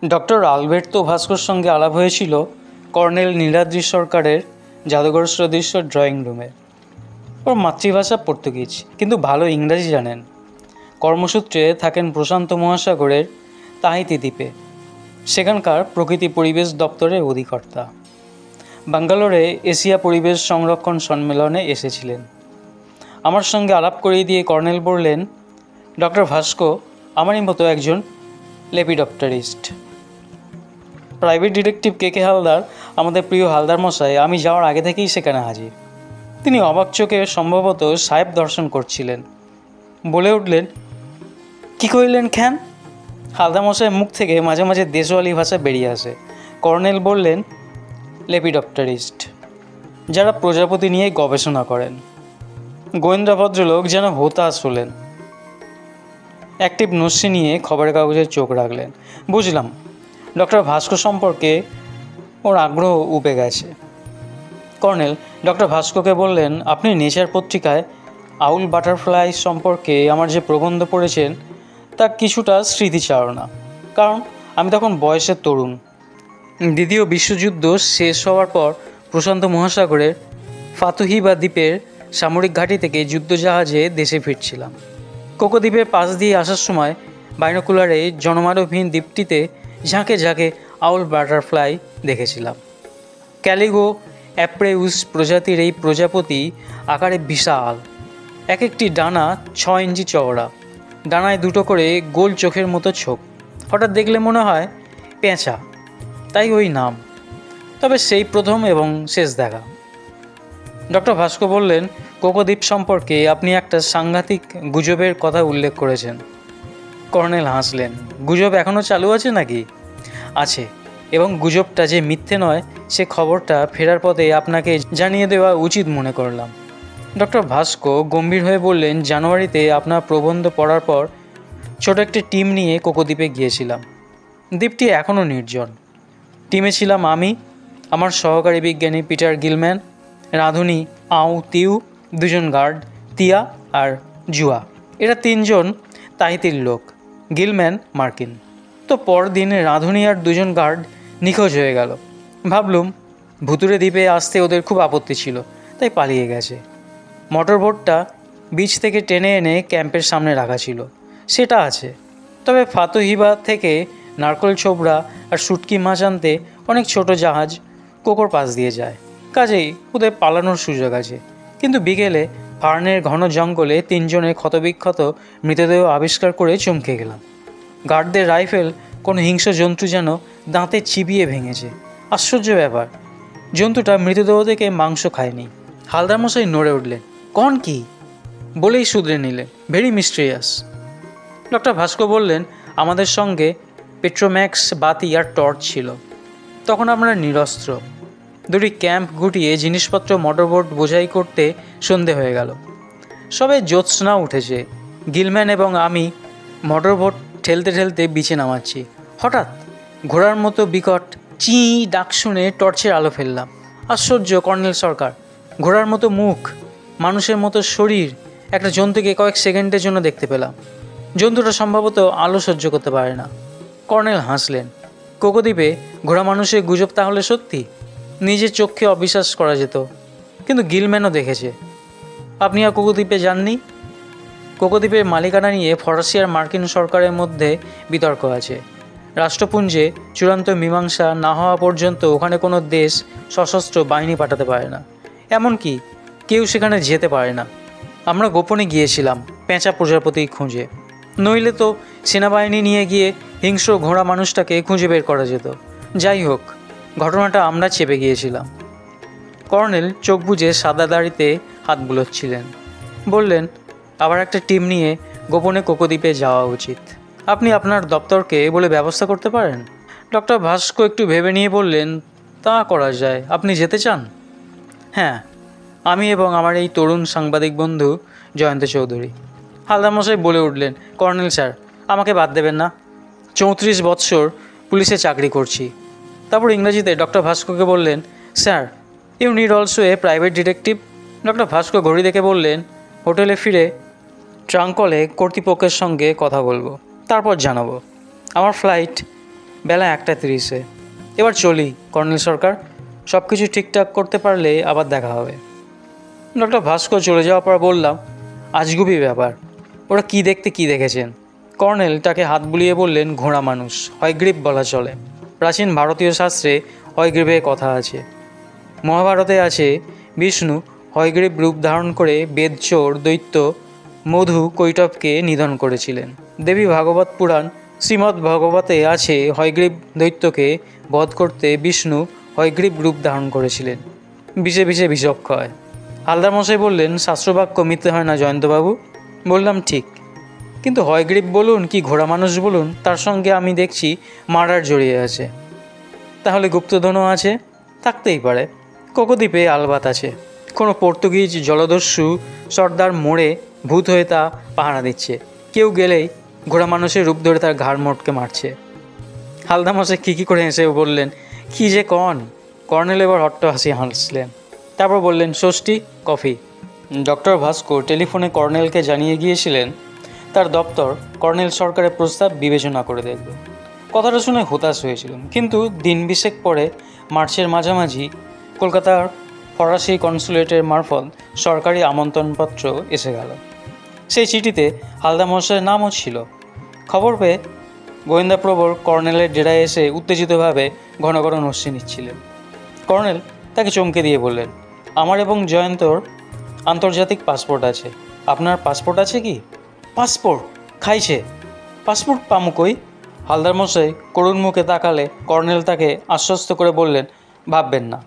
Doctor Alberto ভাস্কোর সঙ্গে আলাপ হয়েছিল কর্নেল নীলাদ্রি সরকারের জাদুঘর সদৃশ্য ড্রয়িং রুমে। ওর মাতৃভাষা পর্তুগিজ, কিন্তু ভালো ইংরাজি জানেন। কর্মসূত্রে থাকেন প্রশান্ত মহাসাগরের তাহিতি দ্বীপে, সেখানকার প্রকৃতি পরিবেশ দপ্তরের অধিকর্তা। ব্যাঙ্গালোরে এশিয়া পরিবেশ সংরক্ষণ সম্মেলনে এসেছিলেন। আমার সঙ্গে আলাপ করিয়ে দিয়ে কর্নেল বললেন, ডক্টর ভাস্কো আমারই মতো একজন লেপিডপ্টারিস্ট। প্রাইভেট ডিটেকটিভ কে হালদার, আমাদের প্রিয় হালদার মশাই, আমি যাওয়ার আগে থেকেই সেখানে হাজির। তিনি অবাক চোখে সম্ভবত সাহেব দর্শন করছিলেন। বলে উঠলেন, কি কইলেন খ্যান? হালদার মশাইয়ের মুখ থেকে মাঝে মাঝে দেশওয়ালি ভাষা বেরিয়ে আসে। কর্নেল বললেন, লেপিডপ্টারিস্ট, যারা প্রজাপতি নিয়ে গবেষণা করেন। গোয়েন্দা ভদ্রলোক যেন হতাশ হলেন। অ্যাক্টিভ নস্যি নিয়ে খবরের কাগজে চোখ রাখলেন। বুঝলাম, ডক্টর ভাস্কো সম্পর্কে ওর আগ্রহ উপে গেছে। কর্নেল ডক্টর ভাস্কোকে বললেন, আপনি নেচার পত্রিকায় আউল বাটারফ্লাই সম্পর্কে আমার যে প্রবন্ধ পড়েছেন তা কিছুটা স্মৃতিচারণা, কারণ আমি তখন বয়সের তরুণ। দ্বিতীয় বিশ্বযুদ্ধ শেষ হওয়ার পর প্রশান্ত মহাসাগরের ফাতুহিবা দ্বীপের সামরিক ঘাঁটি থেকে যুদ্ধজাহাজে দেশে ফিরছিলাম। কোকো দ্বীপের পাশ দিয়ে আসার সময় বাইনোকুলারে জনমানবহীন দ্বীপটিতে ঝাঁকে ঝাঁকে আউল বাটারফ্লাই দেখেছিলাম। ক্যালিগো অ্যাপ্রেউস প্রজাতির এই প্রজাপতি আকারে বিশাল, এক একটি ডানা 6 ইঞ্চি চওড়া, ডানায় দুটো করে গোল চোখের মতো ছোপ। হঠাৎ দেখলে মনে হয় পেঁচা, তাই ওই নাম। তবে সেই প্রথম এবং শেষ দেখা। ডক্টর ভাস্কো বললেন, কোকো দ্বীপ সম্পর্কে আপনি একটা সাংঘাতিক গুজবের কথা উল্লেখ করেছেন। কর্নেল হাসলেন। গুজব এখনও চালু আছে নাকি? আছে, এবং গুজবটা যে মিথ্যে নয় সে খবরটা ফেরার পথে আপনাকে জানিয়ে দেওয়া উচিত মনে করলাম। ডক্টর ভাস্কো গম্ভীর হয়ে বললেন, জানুয়ারিতে আপনার প্রবন্ধ পড়ার পর ছোট একটি টিম নিয়ে কোকো দ্বীপে গিয়েছিলাম। দ্বীপটি এখনও নির্জন। টিমে ছিলাম আমি, আমার সহকারী বিজ্ঞানী পিটার গিলম্যান, রাঁধুনি আউ তিউ, 2 জন গার্ড তিয়া আর জুয়া। এরা 3 জন তাহিতির লোক, গিলম্যান মার্কিন। তো পরদিন রাঁধুনি আর 2 জন গার্ড নিখোঁজ হয়ে গেল। ভাবলুম ভুতুরে দ্বীপে আসতে ওদের খুব আপত্তি ছিল, তাই পালিয়ে গেছে। মোটরবোটটা বিচ থেকে টেনে এনে ক্যাম্পের সামনে রাখা ছিল, সেটা আছে। তবে ফাতুহিবা থেকে নারকল ছোবড়া আর শুটকি মাছ আনতে অনেক ছোট জাহাজ কোকোর পাশ দিয়ে যায়, কাজেই ওদের পালানোর সুযোগ আছে। কিন্তু বিকেলে ফার্নের ঘন জঙ্গলে 3 জনের ক্ষতবিক্ষত মৃতদেহ আবিষ্কার করে চমকে গেলাম। গার্ডদের রাইফেল কোনো হিংস্র জন্তু যেন দাঁতে চিবিয়ে ভেঙেছে। আশ্চর্য ব্যাপার, জন্তুটা মৃতদেহ থেকে মাংস খায়নি। হালদার মশাই নড়ে উঠলেন। কন কি? বলেই শুধরে নিলেন, ভেরি মিস্টেরিয়াস। ডক্টর ভাস্কো বললেন, আমাদের সঙ্গে পেট্রোম্যাক্স বাতি আর টর্চ ছিল। তখন আমরা নিরস্ত্র। 2টি ক্যাম্প গুটিয়ে জিনিসপত্র মোটরবোট বোঝাই করতে সন্ধে হয়ে গেল। সবে জ্যোৎস্না উঠেছে। গিলম্যান এবং আমি মোটরবোট ঠেলতে ঠেলতে বিচে নামাচ্ছি। হঠাৎ ঘোড়ার মতো বিকট চি ডাক শুনে টর্চের আলো ফেললাম। আশ্চর্য কর্নেল সরকার, ঘোড়ার মতো মুখ, মানুষের মতো শরীর, একটা জন্তুকে কয়েক সেকেন্ডের জন্য দেখতে পেলাম। জন্তুটা সম্ভবত আলো সহ্য করতে পারে না। কর্নেল হাসলেন। কোকো দ্বীপে ঘোড়া মানুষের গুজব তাহলে সত্যি? নিজের চোখে অবিশ্বাস করা যেত, কিন্তু গিলম্যানও দেখেছে। আপনি আর কোকো দ্বীপে যাননি? কোকো দ্বীপের মালিকানা নিয়ে ফরাসি আর মার্কিন সরকারের মধ্যে বিতর্ক আছে। রাষ্ট্রপুঞ্জে চূড়ান্ত মীমাংসা না হওয়া পর্যন্ত ওখানে কোনো দেশ সশস্ত্র বাহিনী পাঠাতে পারে না, এমনকি কেউ সেখানে যেতে পারে না। আমরা গোপনে গিয়েছিলাম পেঁচা প্রজাপতি খুঁজে, নইলে তো সেনাবাহিনী নিয়ে গিয়ে হিংস্র ঘোড়া মানুষটাকে খুঁজে বের করা যেত। যাই হোক, ঘটনাটা আমরা চেপে গিয়েছিলাম। কর্নেল চোখ বুজে সাদা দাড়িতে হাত বুলোচ্ছিলেন। বললেন, আবার একটা টিম নিয়ে গোপনে কোকো দ্বীপে যাওয়া উচিত। আপনি আপনার দপ্তরকে বলে ব্যবস্থা করতে পারেন। ডক্টর ভাস্কো একটু ভেবে নিয়ে বললেন, তা করা যায়। আপনি যেতে চান? হ্যাঁ, আমি এবং আমার এই তরুণ সাংবাদিক বন্ধু জয়ন্ত চৌধুরী। হালদার মশাই বলে উঠলেন, কর্নেল স্যার, আমাকে বাদ দেবেন না। 34 বৎসর পুলিশে চাকরি করছি। তারপর ইংরেজিতে ডক্টর ভাস্কোকে বললেন, sir, you need also a private detective. Doctor Vasco ঘড়ি দেখে বললেন, হোটেলে ফিরে ট্রাঙ্কলে কর্তৃপক্ষের সঙ্গে কথা বলবো, তারপর জানাবো। আমার ফ্লাইট বেলা 1:30। এবার চলি কর্নেল সরকার, সব কিছু ঠিকঠাক করতে পারলে আবার দেখা হবে। ডক্টর ভাস্কর চলে যাওয়ার পর বললাম, আজগুবি ব্যাপার, ওরা কি দেখতে কি দেখেছেন? কর্নেল তাকে হাত বুলিয়ে বললেন, ঘোড়া মানুষ, হয়গ্রীব বলা চলে। প্রাচীন ভারতীয় শাস্ত্রে হয়গ্রীবের কথা আছে। মহাভারতে আছে বিষ্ণু হয়গ্রীব রূপ ধারণ করে বেদচোর দৈত্য মধু কৈটবকে নিধন করেছিলেন। দেবী ভাগবত পুরাণ শ্রীমদ্ ভাগবতে আছে হয়গ্রীব দৈত্যকে বধ করতে বিষ্ণু হয়গ্রীব রূপ ধারণ করেছিলেন। বিষে বিষে বিষক্ষয়। হালদার মশাই বললেন, শাস্ত্রবাক্য মিথ্যে হয় না জয়ন্তবাবু। বললাম, ঠিক, কিন্তু হয়গ্রীব বলুন কি ঘোড়া মানুষ বলুন, তার সঙ্গে আমি দেখছি মার্ডার জড়িয়ে আছে। তাহলে গুপ্তধনও আছে? থাকতেই পারে। কোকোদ্বীপে আলবাত আছে। কোনো পর্তুগিজ জলদস্যু সর্দার মোড়ে ভূত হয়ে তা পাহারা দিচ্ছে। কেউ গেলেই ঘোড়া মানুষের রূপ ধরে তার ঘাড় মোটকে মারছে। হালদা মশাই কী করে হেসে বললেন, কী যে কন। কর্নেল এবার হট্ট হাসি হাসলেন। তারপর বললেন, ষষ্ঠী, কফি। ডক্টর ভাস্কর টেলিফোনে কর্নেলকে জানিয়ে গিয়েছিলেন তার দপ্তর কর্নেল সরকারের প্রস্তাব বিবেচনা করে দেখবে। কথাটা শুনে হতাশ হয়েছিলাম, কিন্তু দিন বিশেক পরে মার্চের মাঝামাঝি কলকাতার ফরাসি কনসুলেটের মারফত সরকারি আমন্ত্রণপত্র এসে গেল। সেই চিঠিতে হালদা মশাইয়ের নামও ছিল। খবর পেয়ে গোয়েন্দা প্রবর কর্নেলের ডেরায় এসে উত্তেজিতভাবে ঘন ঘন নস্যি নিচ্ছিলেন। কর্নেল তাকে চমকে দিয়ে বললেন, আমার এবং জয়ন্তর আন্তর্জাতিক পাসপোর্ট আছে। আপনার পাসপোর্ট আছে কি? পাসপোর্ট খাইছে? পাসপোর্ট পামু কই? হালদার মশাই করুণ মুখে তাকালে কর্নেল তাকে আশ্বস্ত করে বললেন, ভাববেন না,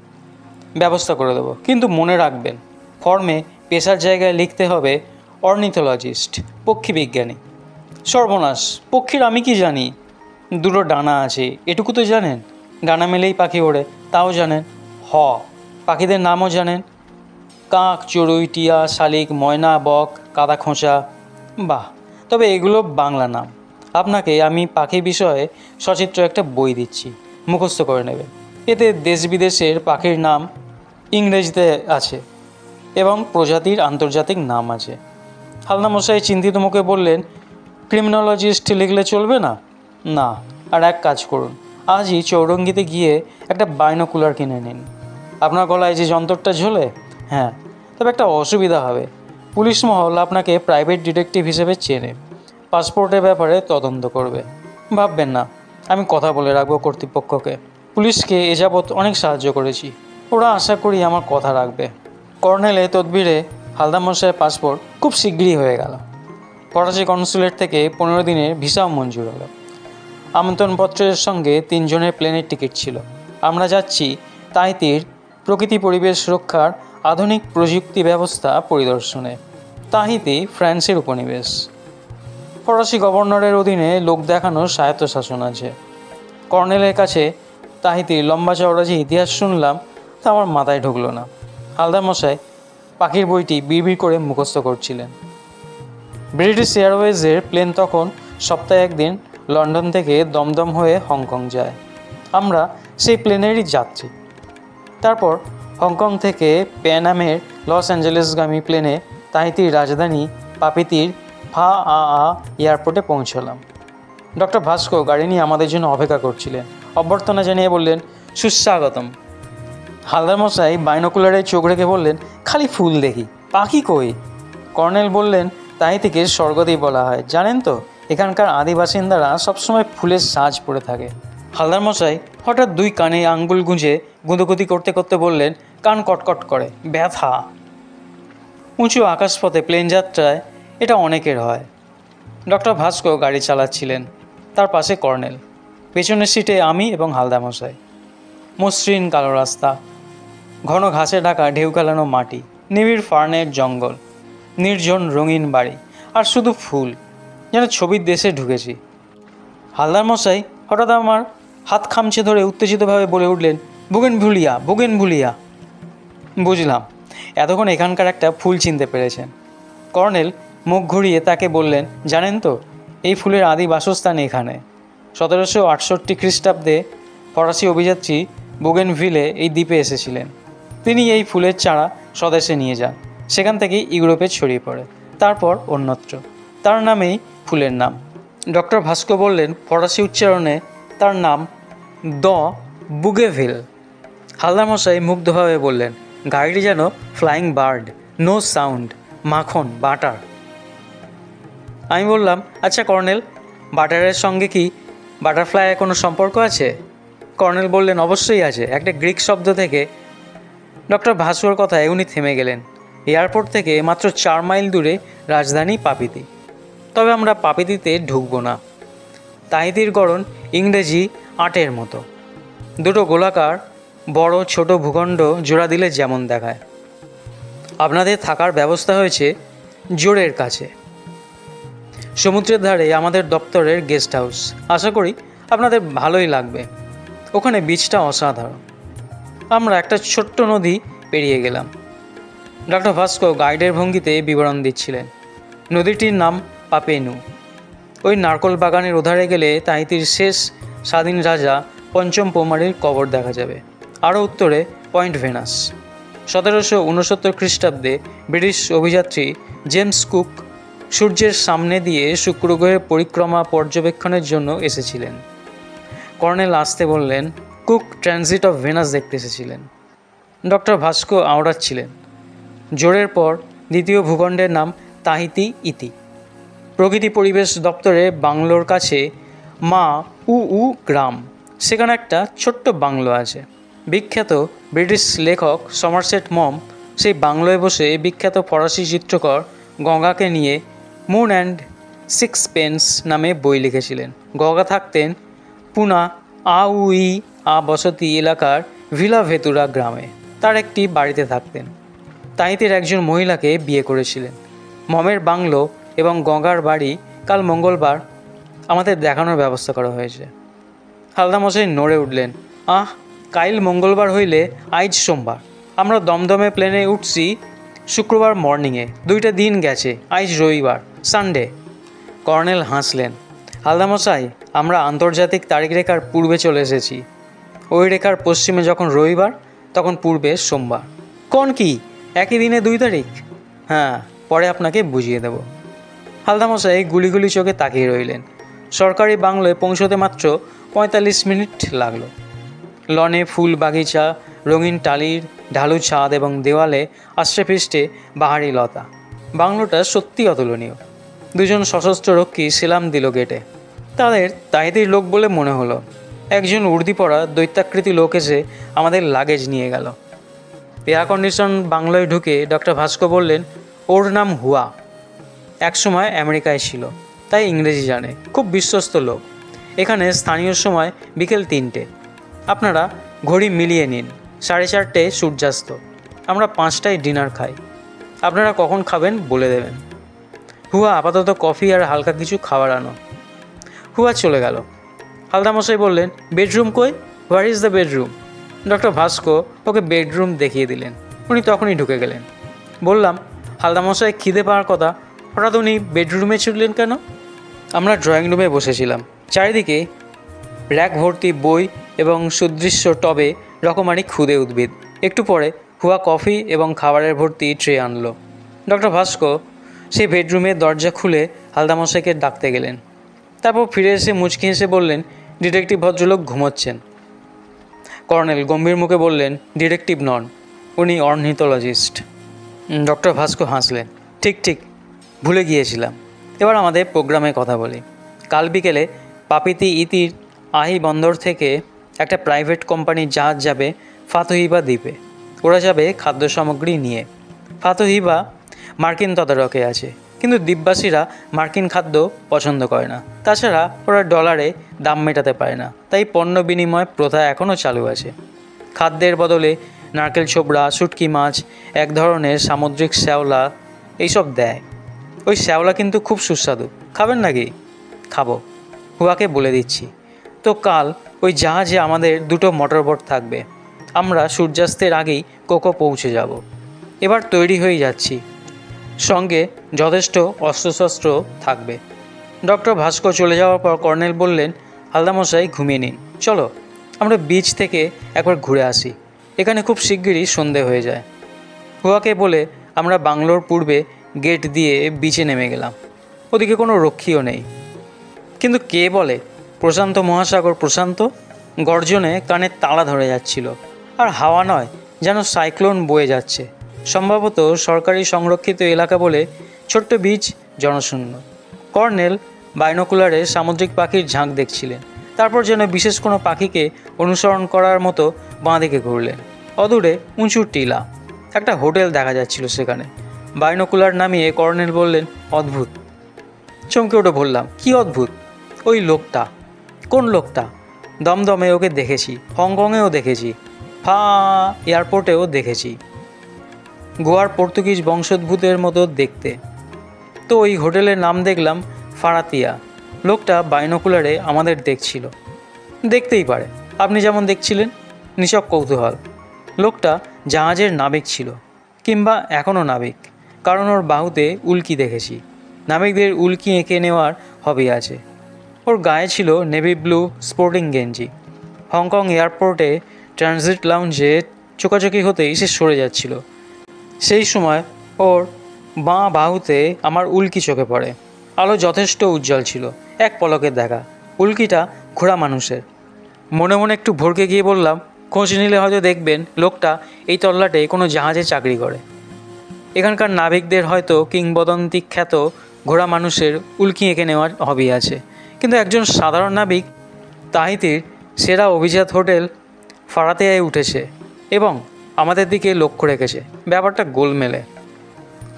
ব্যবস্থা করে দেবো, কিন্তু মনে রাখবেন ফর্মে পেশার জায়গায় লিখতে হবে অর্নিথোলজিস্ট, পক্ষী বিজ্ঞানী। সর্বনাশ, পক্ষীর আমি কি জানি? দুটো ডানা আছে এটুকু তো জানেন। ডানা মেলেই পাখি ওড়ে, তাও জানেন। পাখিদের নামও জানেন, কাক, চড়ুই, টিয়া, শালিক, ময়না, বক, কাদা খোঁচা। বাহ, তবে এগুলো বাংলা নাম। আপনাকে আমি পাখি বিষয়ে সচিত্র একটা বই দিচ্ছি, মুখস্থ করে নেবেন। এতে দেশ বিদেশের পাখির নাম ইংরেজিতে আছে এবং প্রজাতির আন্তর্জাতিক নাম আছে। হালদা মশাই চিন্তিত মুখে বললেন, ক্রিমিনোলজিস্ট লিখলে চলবে না? না, আর এক কাজ করুন, আজই চৌরঙ্গিতে গিয়ে একটা বাইনোকুলার কিনে নিন। আপনার গলায় যে যন্ত্রটা ঝোলে? হ্যাঁ, তবে একটা অসুবিধা হবে। পুলিশ মহল আপনাকে প্রাইভেট ডিটেকটিভ হিসেবে চেনে, পাসপোর্টের ব্যাপারে তদন্ত করবে। ভাববেন না, আমি কথা বলে রাখবো কর্তৃপক্ষকে। পুলিশকে এ যাবৎ অনেক সাহায্য করেছি, ওরা আশা করি আমার কথা রাখবে। কর্নেলে তদবিরে হালদা মশাইয়ের পাসপোর্ট খুব শীঘ্রই হয়ে গেল। ফরাসি কনসুলেট থেকে 15 দিনের ভিসাও মঞ্জুর হলো। আমন্ত্রণপত্রের সঙ্গে 3 জনের প্লেনের টিকিট ছিল। আমরা যাচ্ছি তাহিতির প্রকৃতি পরিবেশ রক্ষার আধুনিক প্রযুক্তি ব্যবস্থা পরিদর্শনে। তাহিতি ফ্রান্সের উপনিবেশ। ফরাসি গভর্নরের অধীনে লোক দেখানোর স্বায়ত্তশাসন আছে। কর্নেলের কাছে তাহিতির লম্বা চওড়া যে ইতিহাস শুনলাম তা আমার মাথায় ঢুকলো না। হালদা মশাই পাখির বইটি বিড়বিড় করে মুখস্থ করছিলেন। ব্রিটিশ এয়ারওয়েজের প্লেন তখন সপ্তাহে একদিন লন্ডন থেকে দমদম হয়ে হংকং যায়। আমরা সেই প্লেনেরই যাত্রী। তারপর হংকং থেকে প্যানামের লস অ্যাঞ্জেলেসগামী প্লেনে তাহিতির রাজধানী পাপিতির ফা এয়ারপোর্টে পৌঁছলাম। ডক্টর ভাস্কর গাড়ি নিয়ে আমাদের জন্য অপেক্ষা করছিলেন। অভ্যর্থনা জানিয়ে বললেন, সুস্বাগতম। হালদার মশাই বাইনোকুলারে চোখ রেখে বললেন, খালি ফুল দেখি, পাখি কই? কর্নেল বললেন, তাহিতিকে স্বর্গদ্বীপ বলা হয়, জানেন তো? এখানকার আদি বাসিন্দারা সবসময় ফুলের সাজ পরে থাকে। হালদার মশাই হঠাৎ 2 কানে আঙ্গুল গুঁজে গুঁদোগুদি করতে করতে বললেন, কান কটকট করে, ব্যথা। উঁচু আকাশপথে প্লেন যাত্রায় এটা অনেকের হয়। ডক্টর ভাস্কর গাড়ি চালাচ্ছিলেন, তার পাশে কর্নেল, পেছনের সিটে আমি এবং হালদা মশাই। মসৃণ কালো রাস্তা, ঘন ঘাসে ঢাকা ঢেউ খেলানো মাটি, নিবিড় ফার্নের জঙ্গল, নির্জন রঙিন বাড়ি, আর শুধু ফুল, যেন ছবির দেশে ঢুকেছি। হালদার মশাই হঠাৎ আমার হাত খামচে ধরে উত্তেজিতভাবে বলে উঠলেন, বুগেনভুলিয়া, বুগেনভুলিয়া। বুঝলাম, এতক্ষণ এখানকার একটা ফুল চিনতে পেরেছেন। কর্নেল মুখ ঘুরিয়ে তাকে বললেন, জানেন তো এই ফুলের আদি বাসস্থান এখানে। 1768 খ্রিস্টাব্দে ফরাসি অভিযাত্রী বুগেনভিলে এই দ্বীপে এসেছিলেন। তিনি এই ফুলের চারা স্বদেশে নিয়ে যান, সেখান থেকেই ইউরোপে ছড়িয়ে পড়ে, তারপর অন্যত্র। তার নামেই ফুলের নাম। ডক্টর ভাস্কর বললেন, ফরাসি উচ্চারণে তার নাম দ্য বুগেভিল। হালদার মশাই মুগ্ধভাবে বললেন, গাড়িটি যেন ফ্লাইং বার্ড, নো সাউন্ড, মাখন, বাটার। আমি বললাম, আচ্ছা কর্নেল, বাটারের সঙ্গে কি বাটারফ্লাইয়ের কোনো সম্পর্ক আছে? কর্নেল বললেন, অবশ্যই আছে, একটা গ্রিক শব্দ থেকে। ডক্টর ভাস্কর কথায় উনি থেমে গেলেন। এয়ারপোর্ট থেকে মাত্র 4 মাইল দূরে রাজধানী পাপিতি। তবে আমরা পাপিতিতে ঢুকবো না। তাহিতির গড়ন ইংরেজি 8-এর মতো, দুটো গোলাকার বড় ছোট ভূখণ্ড জোড়া দিলে যেমন দেখায়। আপনাদের থাকার ব্যবস্থা হয়েছে জোরের কাছে, সমুদ্রের ধারে আমাদের দপ্তরের গেস্ট হাউস। আশা করি আপনাদের ভালোই লাগবে। ওখানে বিচটা অসাধারণ। আমরা একটা ছোট্ট নদী পেরিয়ে গেলাম। ডক্টর ভাস্কর গাইডের ভঙ্গিতে বিবরণ দিচ্ছিলেন। নদীটির নাম পাপেনু। ওই নারকল বাগানের ওধারে গেলে তাহিতির শেষ স্বাধীন রাজা পঞ্চম পৌমারির কবর দেখা যাবে। আরও উত্তরে পয়েন্ট ভেনাস। 1769 খ্রিস্টাব্দে ব্রিটিশ অভিযাত্রী জেমস কুক সূর্যের সামনে দিয়ে শুক্র গ্রহের পরিক্রমা পর্যবেক্ষণের জন্য এসেছিলেন। কর্নেল আসতে বললেন, কুক ট্রানজিট অফ ভেনাস দেখতে এসেছিলেন। ডক্টর ভাস্কো আওড়াচ্ছিলেন। জোরের পর দ্বিতীয় ভূখণ্ডের নাম তাহিতি ইতি। প্রকৃতি পরিবেশ দপ্তরে বাংলোর কাছে মা উ গ্রাম, সেখানে একটা ছোট্ট বাংলো আছে। বিখ্যাত ব্রিটিশ লেখক সমারসেট মম সেই বাংলোয় বসে বিখ্যাত ফরাসি চিত্রকর গঙ্গাকে নিয়ে মুন অ্যান্ড সিক্সপেন্স নামে বই লিখেছিলেন। গঙ্গা থাকতেন পুনা আউই বসতি এলাকার ভিলা ভেতুরা গ্রামে। তার একটি বাড়িতে থাকতেন। তাহিতির একজন মহিলাকে বিয়ে করেছিলেন। মমের বাংলো এবং গঙ্গার বাড়ি কাল মঙ্গলবার আমাদের দেখানোর ব্যবস্থা করা হয়েছে। হালদামশাই নড়ে উঠলেন। কাইল মঙ্গলবার হইলে আইজ সোমবার। আমরা দমদমে প্লেনে উঠছি শুক্রবার মর্নিংয়ে। 2টা দিন গেছে, আইজ রবিবার, সানডে। কর্নেল হাসলেন। হালদামশাই, আমরা আন্তর্জাতিক তারিখ রেখার পূর্বে চলে এসেছি। ওই রেখার পশ্চিমে যখন রবিবার, তখন পূর্বে সোমবার। কোন কি একই দিনে 2 তারিখ? হ্যাঁ, পরে আপনাকে বুঝিয়ে দেব। হালদামশাই গুলিগুলি চোখে তাকিয়ে রইলেন। সরকারি বাংলোয় পৌঁছতে মাত্র 45 মিনিট লাগলো। লনে ফুল বাগিচা, রঙিন টালির ঢালু ছাদ এবং দেওয়ালে আষ্টে বাহারি লতা। বাংলোটা সত্যি অতুলনীয়। 2জন সশস্ত্র রক্ষী সেলাম দিল গেটে। তাদের তাহিতির লোক বলে মনে হলো। একজন উর্দি পরা দৈত্যাকৃতি লোক এসে আমাদের লাগেজ নিয়ে গেল। এয়ার কন্ডিশন বাংলোয় ঢুকে ডক্টর ভাস্কর বললেন, ওর নাম হুয়া। একসময় আমেরিকায় ছিল, তাই ইংরেজি জানে। খুব বিশ্বস্ত লোক। এখানে স্থানীয় সময় বিকেল 3টে। আপনারা ঘড়ি মিলিয়ে নিন। 4:30 সূর্যাস্ত। আমরা 5টায় ডিনার খাই। আপনারা কখন খাবেন বলে দেবেন। হুয়া আপাতত কফি আর হালকা কিছু খাবার আনো। হুয়া চলে গেল। হালদামশাই বললেন, বেডরুম কই? Where is the bedroom? Doctor Bhaskar okay bedroom দেখিয়ে দিলেন। উনি তখনই ঢুকে গেলেন। বললাম, হালদামশাই খিদে পাওয়ার কথা, হঠাৎ উনি বেডরুমে ছুটলেন কেন? আমরা ড্রয়িং রুমে বসেছিলাম। চারিদিকে র্যাক ভর্তি বই এবং সুদৃশ্য টবে রকমারি ক্ষুদে উদ্ভিদ। একটু পরে হুয়া কফি এবং খাবারের ভর্তি ট্রে আনলো। ডক্টর ভাস্কর সেই বেডরুমের দরজা খুলে হালদামশাইকে ডাকতে গেলেন। তারপর ফিরে এসে মুচকি হেসে বললেন, ডিটেকটিভ ভদ্রলোক ঘুমোচ্ছেন। কর্নেল গম্ভীর মুখে বললেন, ডিটেকটিভ নন, উনি অর্নিথোলজিস্ট। ডক্টর ভাস্কর হাসলেন। ঠিক ভুলে গিয়েছিলাম। এবার আমাদের প্রোগ্রামে কথা বলি। কাল বিকেলে পাপিতি ইতির আহি বন্দর থেকে একটা প্রাইভেট কোম্পানির জাহাজ যাবে ফাতহিবা দ্বীপে। ওরা যাবে খাদ্য সামগ্রী নিয়ে। ফাতহিবা মার্কিন তদারকে আছে, কিন্তু দ্বীপবাসীরা মার্কিন খাদ্য পছন্দ করে না। তাছাড়া ওরা ডলারে দাম মেটাতে পারে না, তাই পণ্য বিনিময় প্রথা এখনও চালু আছে। খাদ্যের বদলে নারকেল ছোবড়া, শুটকি মাছ, এক ধরনের সামুদ্রিক শ্যাওলা এইসব দেয়। ওই শ্যাওলা কিন্তু খুব সুস্বাদু। খাবেন নাকি? খাবো, হুয়াকে বলে দিচ্ছি। তো কাল ওই জাহাজে আমাদের 2টো মোটরবোট থাকবে। আমরা সূর্যাস্তের আগেই কোকো পৌঁছে যাব। এবার তৈরি হয়ে যাচ্ছি। সঙ্গে যথেষ্ট অস্ত্রশস্ত্র থাকবে। ডক্টর ভাস্কর চলে যাওয়ার পর কর্নেল বললেন, হালদামশাই ঘুমিয়ে নিন। চলো আমরা বিচ থেকে একবার ঘুরে আসি। এখানে খুব শিগগিরই সন্ধে হয়ে যায়। হুয়াকে বলে আমরা বাংলোর পূর্বে গেট দিয়ে বিচে নেমে গেলাম। ওদিকে কোনো রক্ষীও নেই। কিন্তু কে বলে প্রশান্ত মহাসাগর প্রশান্ত, গর্জনে কানের তালা ধরে যাচ্ছিল। আর হাওয়া নয়, যেন সাইক্লোন বয়ে যাচ্ছে। সম্ভবত সরকারি সংরক্ষিত এলাকা বলে ছোট্ট বিচ জনশূন্য। কর্নেল বাইনোকুলারে সামুদ্রিক পাখির ঝাঁক দেখছিলেন। তারপর যেন বিশেষ কোনো পাখিকে অনুসরণ করার মতো বাঁদিকে ঘুরলেন। অদূরে উঁচু টিলা, একটা হোটেল দেখা যাচ্ছিল সেখানে। বাইনোকুলার নামিয়ে কর্নেল বললেন, অদ্ভুত। চমকে উঠে বললাম, কি অদ্ভুত? ওই লোকটা। কোন লোকটা? দমদমে ওকে দেখেছি, হংকংয়েও দেখেছি, এয়ারপোর্টেও দেখেছি। গোয়ার পর্তুগিজ বংশোদ্ভূতের মতো দেখতে। তো ওই হোটেলের নাম দেখলাম ফারাতিয়া। লোকটা বাইনোকুলারে আমাদের দেখছিল। দেখতেই পারে, আপনি যেমন দেখছিলেন। নিছক কৌতূহল। লোকটা জাহাজের নাবিক ছিল, কিংবা এখনও নাবিক, কারণ ওর বাহুতে উল্কি দেখেছি। নাবিকদের উল্কি এঁকে নেওয়ার হবি আছে। ওর গায়ে ছিল নেভি ব্লু স্পোর্টিং গেঞ্জি। হংকং এয়ারপোর্টে ট্রানজিট লাউঞ্জে চোকাচোকি হতেই সে সরে যাচ্ছিল। সেই সময় ওর বাঁ বাহুতে আমার উল্কি চোখে পড়ে। আলো যথেষ্ট উজ্জ্বল ছিল, এক পলকের দেখা। উল্কিটা ঘোড়া মানুষের। মনে মনে একটু ভরকে গিয়ে বললাম, খোঁজ নিলে হয়তো দেখবেন লোকটা এই তল্লাটে কোনো জাহাজে চাকরি করে। এখানকার নাবিকদের হয়তো কিংবদন্তি খ্যাত ঘোড়া মানুষের উল্কি এঁকে নেওয়ার হবি আছে। কিন্তু একজন সাধারণ নাবিক তাহিতির সেরা অভিজাত হোটেল ফারাতিয়ায় উঠেছে এবং আমাদের দিকে লক্ষ্য রেখেছে। ব্যাপারটা গোলমেলে।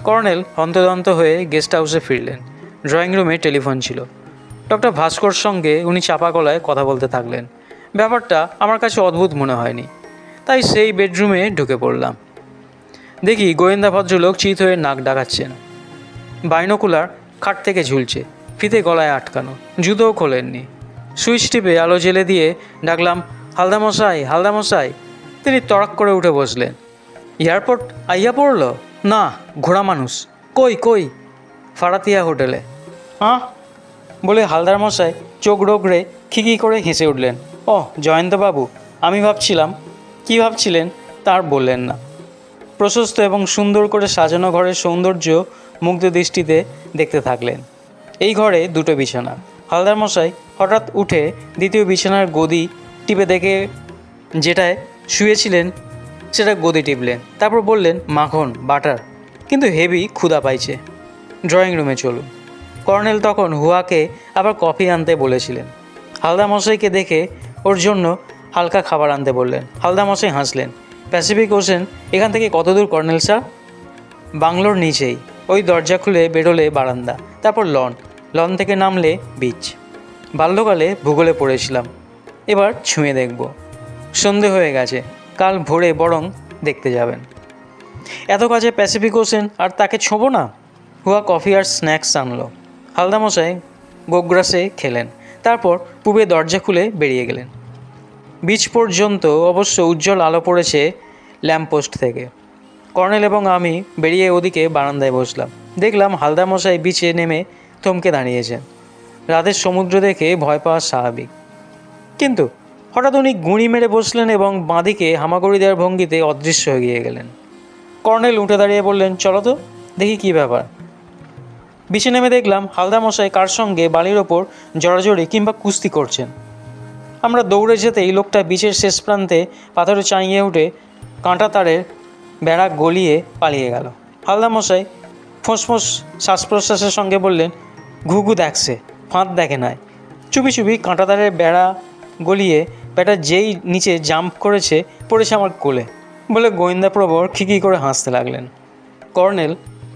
কর্নেল হন্তদন্ত হয়ে গেস্ট হাউসে ফিরলেন। ড্রয়িং রুমে টেলিফোন ছিল। ডক্টর ভাস্কর সঙ্গে উনি চাপা গলায় কথা বলতে থাকলেন। ব্যাপারটা আমার কাছে অদ্ভুত মনে হয়নি, তাই সেই বেডরুমে ঢুকে পড়লাম। দেখি গোয়েন্দা ভদ্রলোক চিত হয়ে নাক ডাকাচ্ছেন। বাইনোকুলার খাট থেকে ঝুলছে, ফিতে গলায় আটকানো, জুতোও খোলেননি। সুইচ টিপে আলো জেলে দিয়ে ডাকলাম, হালদামশাই, হালদামশাই। তিনি তড়াক করে উঠে বসলেন। এয়ারপোর্ট আইয়া পড়ল? না, ঘোড়া মানুষ। কই কই? ফারাতিয়া হোটেলে। বলে হালদার মশাই চোখ রোগড়ে খিকি করে হেসে উঠলেন। জয়ন্তবাবু, আমি ভাবছিলাম। কি ভাবছিলেন তার বললেন না। প্রশস্ত এবং সুন্দর করে সাজানো ঘরের সৌন্দর্য মুগ্ধ দৃষ্টিতে দেখতে থাকলেন। এই ঘরে দুটো বিছানা। হালদার মশাই হঠাৎ উঠে দ্বিতীয় বিছানার গদি টিপে দেখে যেটায় শুয়েছিলেন সেটা গদি টিপলেন। তারপর বললেন, মাখন, বাটার, কিন্তু হেভি ক্ষুধা পাইছে। ড্রয়িং রুমে চলুন। কর্নেল তখন হুয়াকে আবার কফি আনতে বলেছিলেন। হালদা মশাইকে দেখে ওর জন্য হালকা খাবার আনতে বললেন। হালদা মশাই হাসলেন। প্যাসিফিক ওশেন এখান থেকে কত দূর কর্নেল স্যার? বাংলোর নিচেই। ওই দরজা খুলে বেরোলে বারান্দা, তারপর লন থেকে নামলে বিচ। বাল্যকালে ভূগোলে পড়েছিলাম, এবার ছুঁয়ে দেখব। সন্ধে হয়ে গেছে, কাল ভোরে বরং দেখতে যাবেন। এত কাছে প্যাসিফিক ওশেন আর তাকে ছোঁবো না? হুয়া কফি আর স্ন্যাক্স আনলো। হালদামশাই গোগ্রাসে খেলেন, তারপর পূবে দরজা খুলে বেরিয়ে গেলেন। বিচ পর্যন্ত অবশ্য উজ্জ্বল আলো পড়েছে ল্যাম্পপোস্ট থেকে। কর্নেল এবং আমি বেরিয়ে ওদিকে বারান্দায় বসলাম। দেখলাম হালদামশাই বিচে নেমে থমকে দাঁড়িয়েছেন। রাতের সমুদ্র দেখে ভয় পাওয়া স্বাভাবিক, কিন্তু হঠাৎ উনি গুঁড়ি মেরে বসলেন এবং বাঁদিকে হামাগুড়ি দেওয়ার ভঙ্গিতে অদৃশ্য হয়ে গিয়ে গেলেন। কর্নেল উঠে দাঁড়িয়ে বললেন, চলো তো দেখি কী ব্যাপার। বিছে নেমে দেখলাম হালদামশাই কার সঙ্গে বালির ওপর জড়াজড়ি কিংবা কুস্তি করছেন। আমরা দৌড়ে যেতেই লোকটা বিচের শেষ প্রান্তে পাথরে চাঁইয়ে উঠে কাঁটা তারের বেড়া গলিয়ে পালিয়ে গেল। হালদামশাই ফোঁস শ্বাস প্রশ্বাসের সঙ্গে বললেন, ঘুঘু দেখছে, ফাঁদ দেখে নাই। চুপি চুপি কাঁটা তারের বেড়া গলিয়ে বেটা যেই নিচে জাম্প করেছে পড়েছে আমার কোলে, বলে গোয়েন্দাপ্রবর খিকি করে হাসতে লাগলেন। কর্নেল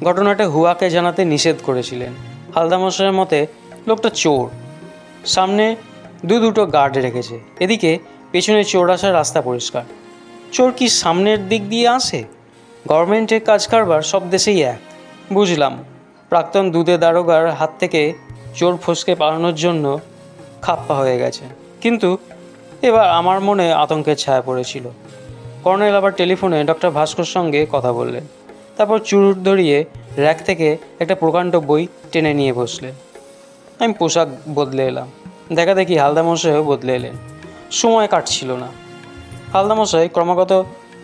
ঘটনাটা হুয়াকে জানাতে নিষেধ করেছিলেন। হালদামশাইয়ের মতে লোকটা চোর। সামনে দুটো গার্ড রেখেছে, এদিকে পেছনে চোর আসার রাস্তা পরিষ্কার। চোর কি সামনের দিক দিয়ে আসে? গভর্নমেন্টের কাজ কারবার সব দেশেই এক। বুঝলাম, প্রাক্তন দুধে দারোগার হাত থেকে চোর ফসকে পালানোর জন্য খাপ্পা হয়ে গেছে। কিন্তু এবার আমার মনে আতঙ্কের ছায়া পড়েছিল। কর্নেল আবার টেলিফোনে ডক্টর ভাস্কর সঙ্গে কথা বললেন। তারপর চুরুট ধরিয়ে র্যাক থেকে একটা প্রকাণ্ড বই টেনে নিয়ে বসলেন। আমি পোশাক বদলে এলাম। দেখা দেখি হালদামশাইও বদলে এলেন। সময় কাটছিল না। হালদামশাই ক্রমাগত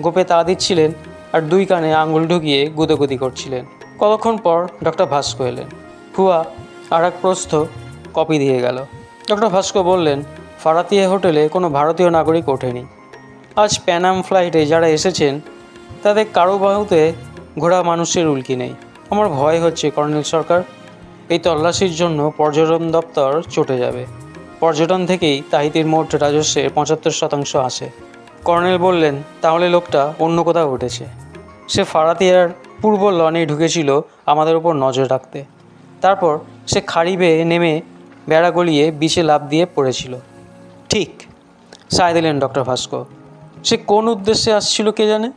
গোপে তা দিচ্ছিলেন আর দুই কানে আঙুল ঢুকিয়ে গুদোগুদি করছিলেন। কতক্ষণ পর ডক্টর ভাস্কর এলেন। হুয়া আর এক প্রস্থ কপি দিয়ে গেল। ডক্টর ভাস্কর বললেন, ফারাতিয়া হোটেলে কোনো ভারতীয় নাগরিক ওঠেনি। আজ প্যানাম ফ্লাইটে যারা এসেছেন তাদের কারো বাহুতে ঘোড়া মানুষের উল্কি নেই। আমার ভয় হচ্ছে কর্নেল সরকার, এই তল্লাশির জন্য পর্যটন দপ্তর চটে যাবে। পর্যটন থেকেই তাহিতির মোট রাজস্বের 75% আসে। কর্নেল বললেন, তাহলে লোকটা অন্য কোথাও উঠেছে। সে ফারাতিয়ার পূর্ব লনে ঢুকেছিল আমাদের উপর নজর রাখতে। তারপর সে খাড়ি বেয়ে নেমে বেড়া গলিয়ে বিচে লাফ দিয়ে পড়েছিল। ঠিক, সায় দিলেন ডক্টর ভাস্কর। সে কোন উদ্দেশ্যে আসছিল কে জানে।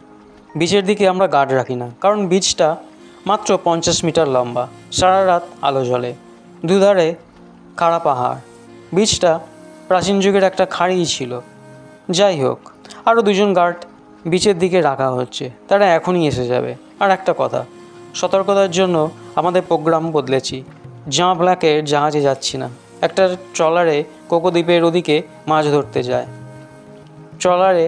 বিচের দিকে আমরা গার্ড রাখি না, কারণ বিচটা মাত্র 50 মিটার লম্বা, সারা রাত আলো জ্বলে, দুধারে খাড়া পাহাড়। বিচটা প্রাচীন যুগের একটা খাড়ি ছিল। যাই হোক, আরও 2জন গার্ড বিচের দিকে রাখা হচ্ছে, তারা এখনই এসে যাবে। আর একটা কথা, সতর্কতার জন্য আমাদের প্রোগ্রাম বদলেছি। জাঁ ব্ল্যাকের জাহাজে যাচ্ছি না, একটা ট্রলারে কোকো দ্বীপের ওদিকে মাছ ধরতে যায়। ট্রলারে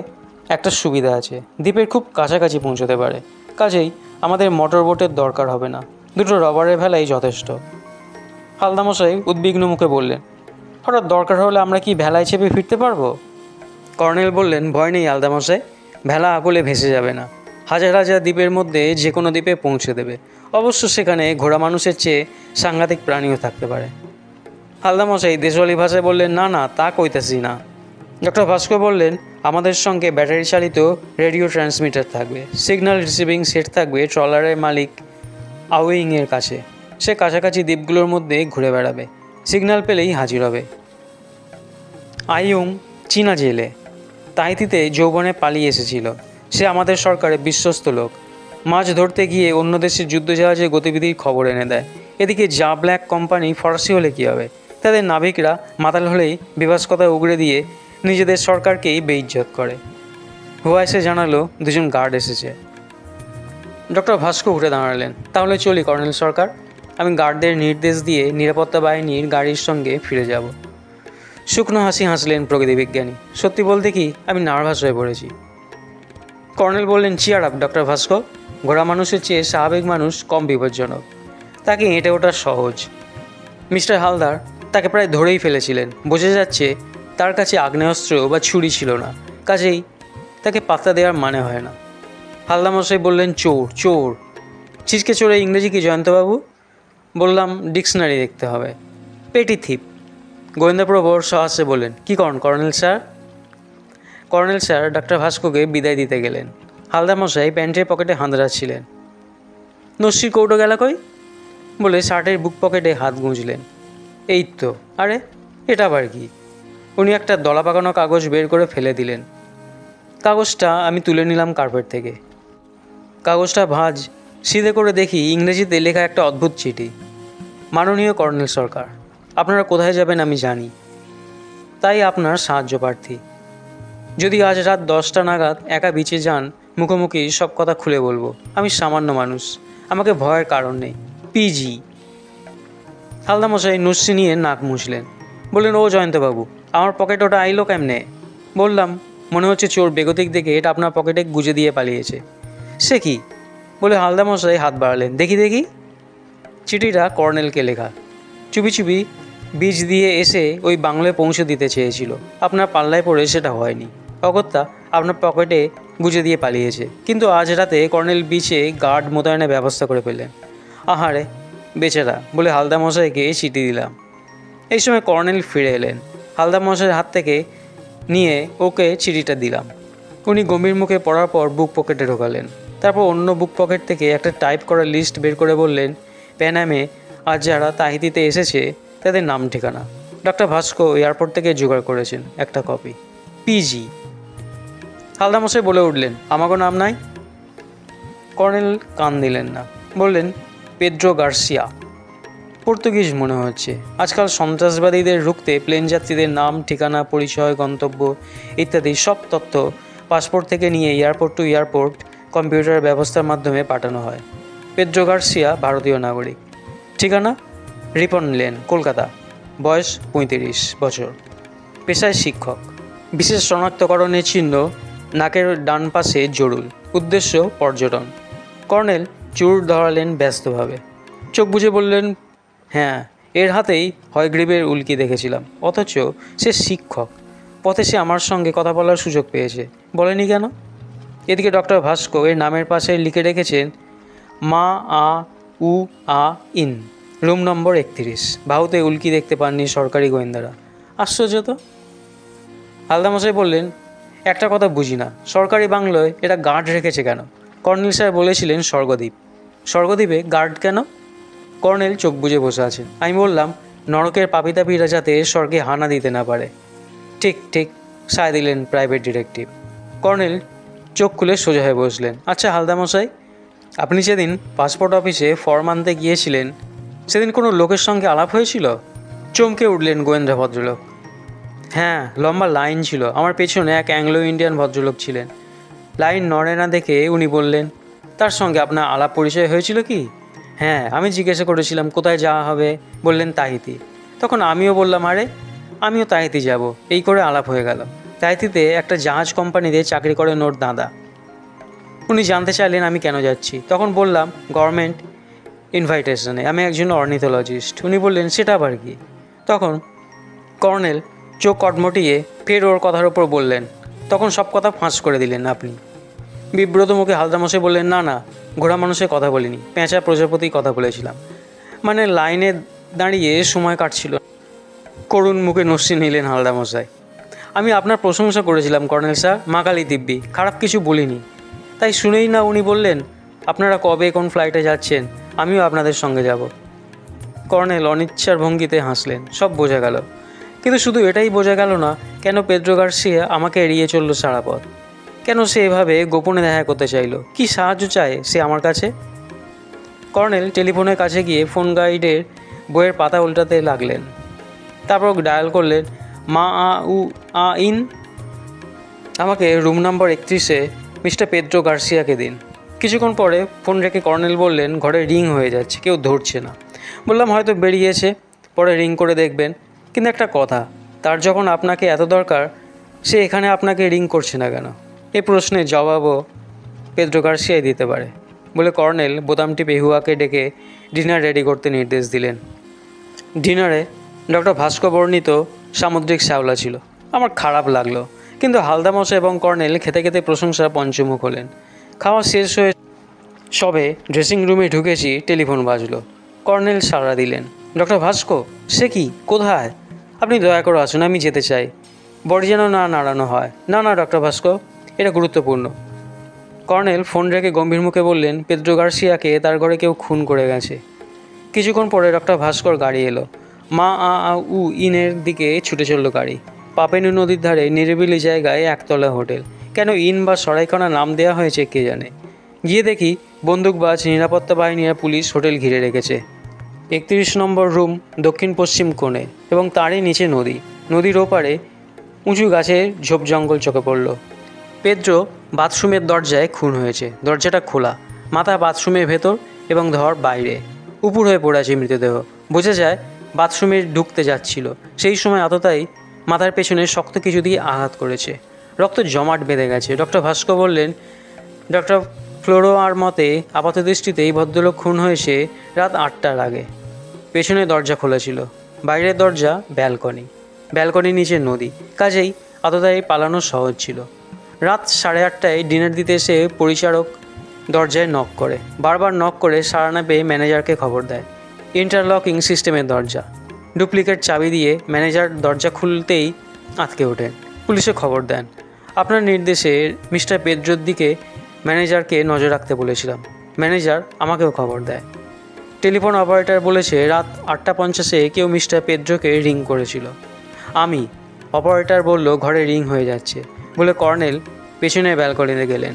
একটা সুবিধা আছে, দ্বীপের খুব কাছাকাছি পৌঁছতে পারে, কাজেই আমাদের মোটর বোটের দরকার হবে না, 2টো রবারের ভেলাই যথেষ্ট। হালদামশাই উদ্বিগ্ন মুখে বললেন, হঠাৎ দরকার হলে আমরা কি ভেলায় চেপে ফিরতে পারবো? কর্নেল বললেন, ভয় নেই হালদামশাই, ভেলা আকলে ভেসে যাবে না, হাজার হাজার দ্বীপের মধ্যে যে কোনো দ্বীপে পৌঁছে দেবে। অবশ্য সেখানে ঘোড়া মানুষের চেয়ে সাংঘাতিক প্রাণীও থাকতে পারে। হালদামশাই দেশওয়ালি ভাষায় বললেন, না না, তা কইতেছি না। ডক্টর ভাস্কর বললেন, আমাদের সঙ্গে ব্যাটারি চালিত রেডিও ট্রান্সমিটার থাকবে, সিগন্যাল রিসিভিং সেট থাকবে ট্রলারের মালিক আউইংয়ের কাছে। সে কাছাকাছি দ্বীপগুলোর মধ্যে ঘুরে বেড়াবে, সিগন্যাল পেলেই হাজির হবে। আইউং চীনা জেলে, তাহিতিতে যৌবনে পালিয়ে এসেছিল। সে আমাদের সরকারের বিশ্বস্ত লোক। মাছ ধরতে গিয়ে অন্য দেশের যুদ্ধজাহাজের গতিবিধির খবর এনে দেয়। এদিকে জাঁ ব্ল্যাক কোম্পানি ফরাসি হলে কী হবে? তাদের নাবিকরা মাতাল হলেই বিভাসকতা উগড়ে দিয়ে নিজেদের সরকারকেই বেইজ্জত করে। হুয়া এসে জানালো 2জন গার্ড এসেছে। ডক্টর ভাস্কর উঠে দাঁড়ালেন, তাহলে চলি কর্নেল সরকার। আমি গার্ডদের নির্দেশ দিয়ে নিরাপত্তা বাহিনীর গাড়ির সঙ্গে ফিরে যাব। শুকনো হাসি হাসলেন প্রকৃতিবিজ্ঞানী। সত্যি বলতে কি, আমি নার্ভাস হয়ে পড়েছি। কর্নেল বললেন, চিয়ার আপ ডক্টর ভাস্কর, ঘোড়া মানুষের চেয়ে স্বাভাবিক মানুষ কম বিপজ্জনক, তাকে হেঁটে ওঠা সহজ। মিস্টার হালদার তাকে প্রায় ধরেই ফেলেছিলেন, বোঝা যাচ্ছে তার কাছে আগ্নেয়াস্ত্র বা ছুরি ছিল না, কাজেই তাকে পাত্তা দেওয়ার মানে হয় না। হালদামশাই বললেন, চোর চোর। ছিচকে চোরে ইংরেজি কি জয়ন্তবাবু? বললাম, ডিকশনারি দেখতে হবে। পেটি থিপ। গোয়েন্দাপ্রবর সহাস্যে বললেন, কী করেন colonel sir? Colonel sir doctor ভাস্করকে বিদায় দিতে গেলেন। হালদামশাই প্যান্টের পকেটে হাত রাখছিলেন। নস্যির কৌটো গেলা কই বলে শার্টের বুক পকেটে হাত গুঁজলেন। এই তো। আরে এটা আবার কি? উনি একটা দলা পাকানো কাগজ বের করে ফেলে দিলেন। কাগজটা আমি তুলে নিলাম কার্পেট থেকে। কাগজটা ভাঁজ সিধে করে দেখি ইংরেজিতে লেখা একটা অদ্ভুত চিঠি। মাননীয় কর্নেল সরকার, আপনারা কোথায় যাবেন আমি জানি, তাই আপনার সাহায্য প্রার্থী। যদি আজ রাত 10টা নাগাদ একা বিচে যান, মুখোমুখি সব কথা খুলে বলবো। আমি সামান্য মানুষ, আমাকে ভয়ের কারণ নেই। পিজি। হালদামশাই নস্যি নিয়ে নাক মুছলেন। বললেন, ও জয়ন্তবাবু, আমার পকেটে ওটা আইলো কেমনে? বললাম, মনে হচ্ছে চোর বেগতিক দেখে এটা আপনার পকেটে গুজে দিয়ে পালিয়েছে। সে কি বলে হালদামশাই হাত বাড়ালেন। দেখি দেখি। চিঠিটা কর্নেলকে লেখা। চুপি চুপি বীজ দিয়ে এসে ওই বাংলায় পৌঁছে দিতে চেয়েছিল, আপনার পাল্লায় পড়ে সেটা হয়নি। অগত্যা আপনার পকেটে গুজে দিয়ে পালিয়েছে। কিন্তু আজ রাতে কর্নেল বিচে গার্ড মোতায়েনের ব্যবস্থা করে ফেললেন। আহারে বেচারা বলে হালদামশাইকে চিঠি দিলাম। এই সময় কর্নেল ফিরে এলেন। হালদামশাইয়ের হাত থেকে নিয়ে ওকে চিঠিটা দিলাম। উনি গম্ভীর মুখে পড়ার পর বুক পকেটে ঢোকালেন। তারপর অন্য বুক পকেট থেকে একটা টাইপ করা লিস্ট বের করে বললেন, প্যানামে আজ যারা তাহিতিতে এসেছে তাদের নাম ঠিকানা। ডক্টর ভাস্কর এয়ারপোর্ট থেকে জোগাড় করেছেন একটা কপি। পিজি। হালদামশাই বলে উঠলেন, আমাকে নাম নাই? কর্নেল কান দিলেন না, বললেন, পেদ্রো গার্সিয়া। পর্তুগিজ মনে হচ্ছে। আজকাল সন্ত্রাসবাদীদের রুখতে প্লেন যাত্রীদের নাম, ঠিকানা, পরিচয়, গন্তব্য ইত্যাদি সব তথ্য পাসপোর্ট থেকে নিয়ে এয়ারপোর্ট টু এয়ারপোর্ট কম্পিউটার ব্যবস্থার মাধ্যমে পাঠানো হয়। পেদ্রো গার্সিয়া ভারতীয় নাগরিক। ঠিকানা রিপন লেন, কলকাতা। বয়স 35 বছর। পেশায় শিক্ষক। বিশেষ শনাক্তকরণের চিহ্ন নাকের ডান পাশে জরুল। উদ্দেশ্য পর্যটন। কর্নেল চুর ধরালেন ব্যস্তভাবে। চোখ বুজে বললেন, হ্যাঁ, এর হাতেই হয়গ্রীবের উল্কি দেখেছিলাম, অথচ সে শিক্ষক। পথে সে আমার সঙ্গে কথা বলার সুযোগ পেয়েছে, বলেনি কেন? এদিকে ডক্টর ভাস্কো এর নামের পাশে লিখে রেখেছেন মা আ উ আ ইন, রুম নম্বর 31। বাহুতে উল্কি দেখতে পাননি সরকারি গোয়েন্দারা। আশ্চর্য তো। হালদামশাই বললেন, একটা কথা বুঝি না, সরকারি বাংলোয় এটা গার্ড রেখেছে কেন? কর্নেল স্যার বলেছিলেন স্বর্গদ্বীপ। স্বর্গদ্বীপে গার্ড কেন? কর্নেল চোখ বুজে বসে আছেন। আমি বললাম, নরকের পাপিতাপিরা যাতে স্বর্গে হানা দিতে না পারে। ঠিক ঠিক, সায় দিলেন প্রাইভেট ডিটেকটিভ। কর্নেল চোখ খুলে সোজা হয়ে বসলেন। আচ্ছা হালদামশাই, আপনি যেদিন পাসপোর্ট অফিসে ফর্ম আনতে গিয়েছিলেন, সেদিন কোনো লোকের সঙ্গে আলাপ হয়েছিল? চমকে উঠলেন গোয়েন্দা ভদ্রলোক। হ্যাঁ, লম্বা লাইন ছিল। আমার পেছনে এক অ্যাংলো ইন্ডিয়ান ভদ্রলোক ছিলেন। লাইন নড়ে না দেখে উনি বললেন, তার সঙ্গে আপনার আলাপ পরিচয় হয়েছিল কি? হ্যাঁ, আমি জিজ্ঞাসা করেছিলাম কোথায় যাওয়া হবে, বললেন তাহিতি। তখন আমিও বললাম, আরে আমিও তাহিতি যাব। এই করে আলাপ হয়ে গেল। তাহিতিতে একটা জাহাজ কোম্পানিতে চাকরি করে ওর দাদা। উনি জানতে চাইলেন আমি কেন যাচ্ছি। তখন বললাম, গভর্নমেন্ট ইনভাইটেশনে, আমি একজন অর্নিথোলজিস্ট। উনি বললেন, সেটা আবার কি? তখন কর্নেল চোখ কটমটিয়ে ফের ওর কথার ওপর বললেন, তখন সব কথা ফাঁস করে দিলেন আপনি। বিব্রত মুখে হালদামশাই বললেন, না না, ঘোড়া মানুষের কথা বলিনি, পেঁচা প্রজাপতির কথা বলেছিলাম। মানে লাইনে দাঁড়িয়ে সময় কাটছিল। করুণ মুখে নস্যি নিলেন হালদামশাই। আমি আপনার প্রশংসা করেছিলাম কর্নেল স্যার, মা কালী দিব্যি, খারাপ কিছু বলিনি। তাই শুনেই না উনি বললেন, আপনারা কবে কোন ফ্লাইটে যাচ্ছেন, আমিও আপনাদের সঙ্গে যাব। কর্নেল অনিচ্ছার ভঙ্গিতে হাসলেন। সব বোঝা গেল, কিন্তু শুধু এটাই বোঝা গেল না, কেন পেদ্রো গার্সিয়া আমাকে এড়িয়ে চলল সারা পথ। কেন সে এভাবে গোপনে দেখা করতে চাইল? কি সাহায্য চায় সে আমার কাছে? কর্নেল টেলিফোনের কাছে গিয়ে ফোন গাইডের বইয়ের পাতা উল্টাতে লাগলেন। তারপর ডায়াল করলেন, মা আ উ আ ইন। আমাকে রুম নম্বর 31-এ মিস্টার পেদ্রো গার্সিয়াকে দিন। কিছুক্ষণ পরে ফোন রেখে কর্নেল বললেন, ঘরে রিং হয়ে যাচ্ছে, কেউ ধরছে না। বললাম, হয়তো বেরিয়েছে, পরে রিং করে দেখবেন। কিন্তু একটা কথা, তার যখন আপনাকে এত দরকার, সে এখানে আপনাকে রিং করছে না কেন? এই প্রশ্নের জবাবও পেদ্রো গার্সিয়াই দিতে পারে। বলে কর্নেল বোতাম টিপে হুয়াকে ডেকে ডিনার রেডি করতে নির্দেশ দিলেন। ডিনারে ডক্টর ভাস্কো বর্ণিত সামুদ্রিক শ্যাওলা ছিল। আমার খারাপ লাগলো, কিন্তু হালদামশাই এবং কর্নেল খেতে খেতে প্রশংসা পঞ্চমুখ হলেন। খাওয়া শেষ হয়ে সবে ড্রেসিং রুমে ঢুকেছি, টেলিফোন বাজলো। কর্নেল সাড়া দিলেন। Doctor Vasco? সে কি, কোথায়? আপনি দয়া করে আসুন, আমি যেতে চাই। বডি যেন না নাড়ানো হয়। না না ডক্টর ভাস্কো, এটা গুরুত্বপূর্ণ। কর্নেল ফোন রেখে গম্ভীর মুখে বললেন, পেদ্রো গার্সিয়াকে তার ঘরে কেউ খুন করে গেছে। কিছুক্ষণ পরে ডক্টর ভাস্কর গাড়ি এলো। মা আ উ ইনের দিকে ছুটে চলল গাড়ি। পাপেনু নদীর ধারে নিরিবিলি জায়গায় একতলা হোটেল। কেন ইন বা সরাইখানা নাম দেওয়া হয়েছে কে জানে। গিয়ে দেখি বন্দুকবাজ, নিরাপত্তা বাহিনী আর পুলিশ হোটেল ঘিরে রেখেছে। 31 নম্বর রুম দক্ষিণ পশ্চিম কোণে, এবং তারই নিচে নদী। নদীর ওপারে উঁচু গাছের ঝোপ জঙ্গল চোখে পড়ল। পেদ্রো বাথরুমের দরজায় খুন হয়েছে। দরজাটা খোলা, মাথা বাথরুমের ভেতর এবং ধর বাইরে। উপুর হয়ে পড়ে আছে মৃতদেহ। বোঝা যায় বাথরুমে ঢুকতে যাচ্ছিল, সেই সময় আততায়ী মাথার পেছনে শক্ত কিছু দিয়ে আঘাত করেছে। রক্ত জমাট বেঁধে গেছে। ডক্টর ভাস্কো বললেন, ডক্টর ফ্লোরোয়ার মতে আপাতদৃষ্টিতে এই ভদ্রলোক খুন হয়েছে রাত 8টার আগে। পেছনে দরজা খোলা ছিল, বাইরের দরজা ব্যালকনি। ব্যালকনির নিচে নদী, কাজেই আততায়ী পালানো সহজ ছিল। রাত 8:30টায় ডিনার দিতে এসে পরিচারক দরজায় নক করে। বারবার নক করে সাড়া না পেয়ে ম্যানেজারকে খবর দেয়। ইন্টারলকিং সিস্টেমের দরজা। ডুপ্লিকেট চাবি দিয়ে ম্যানেজার দরজা খুলতেই আটকে ওঠেন। পুলিশে খবর দেন। আপনার নির্দেশে মিস্টার পেদ্রোর দিকে ম্যানেজারকে নজর রাখতে বলেছিলাম। ম্যানেজার আমাকেও খবর দেয়। টেলিফোন অপারেটর বলেছে রাত 8:50-এ কেউ মিস্টার পেদ্রোকে রিং করেছিল। আমি। অপারেটর বলল ঘরে রিং হয়ে যাচ্ছে। বলে কর্নেল পেছনে ব্যালকনিতে গেলেন।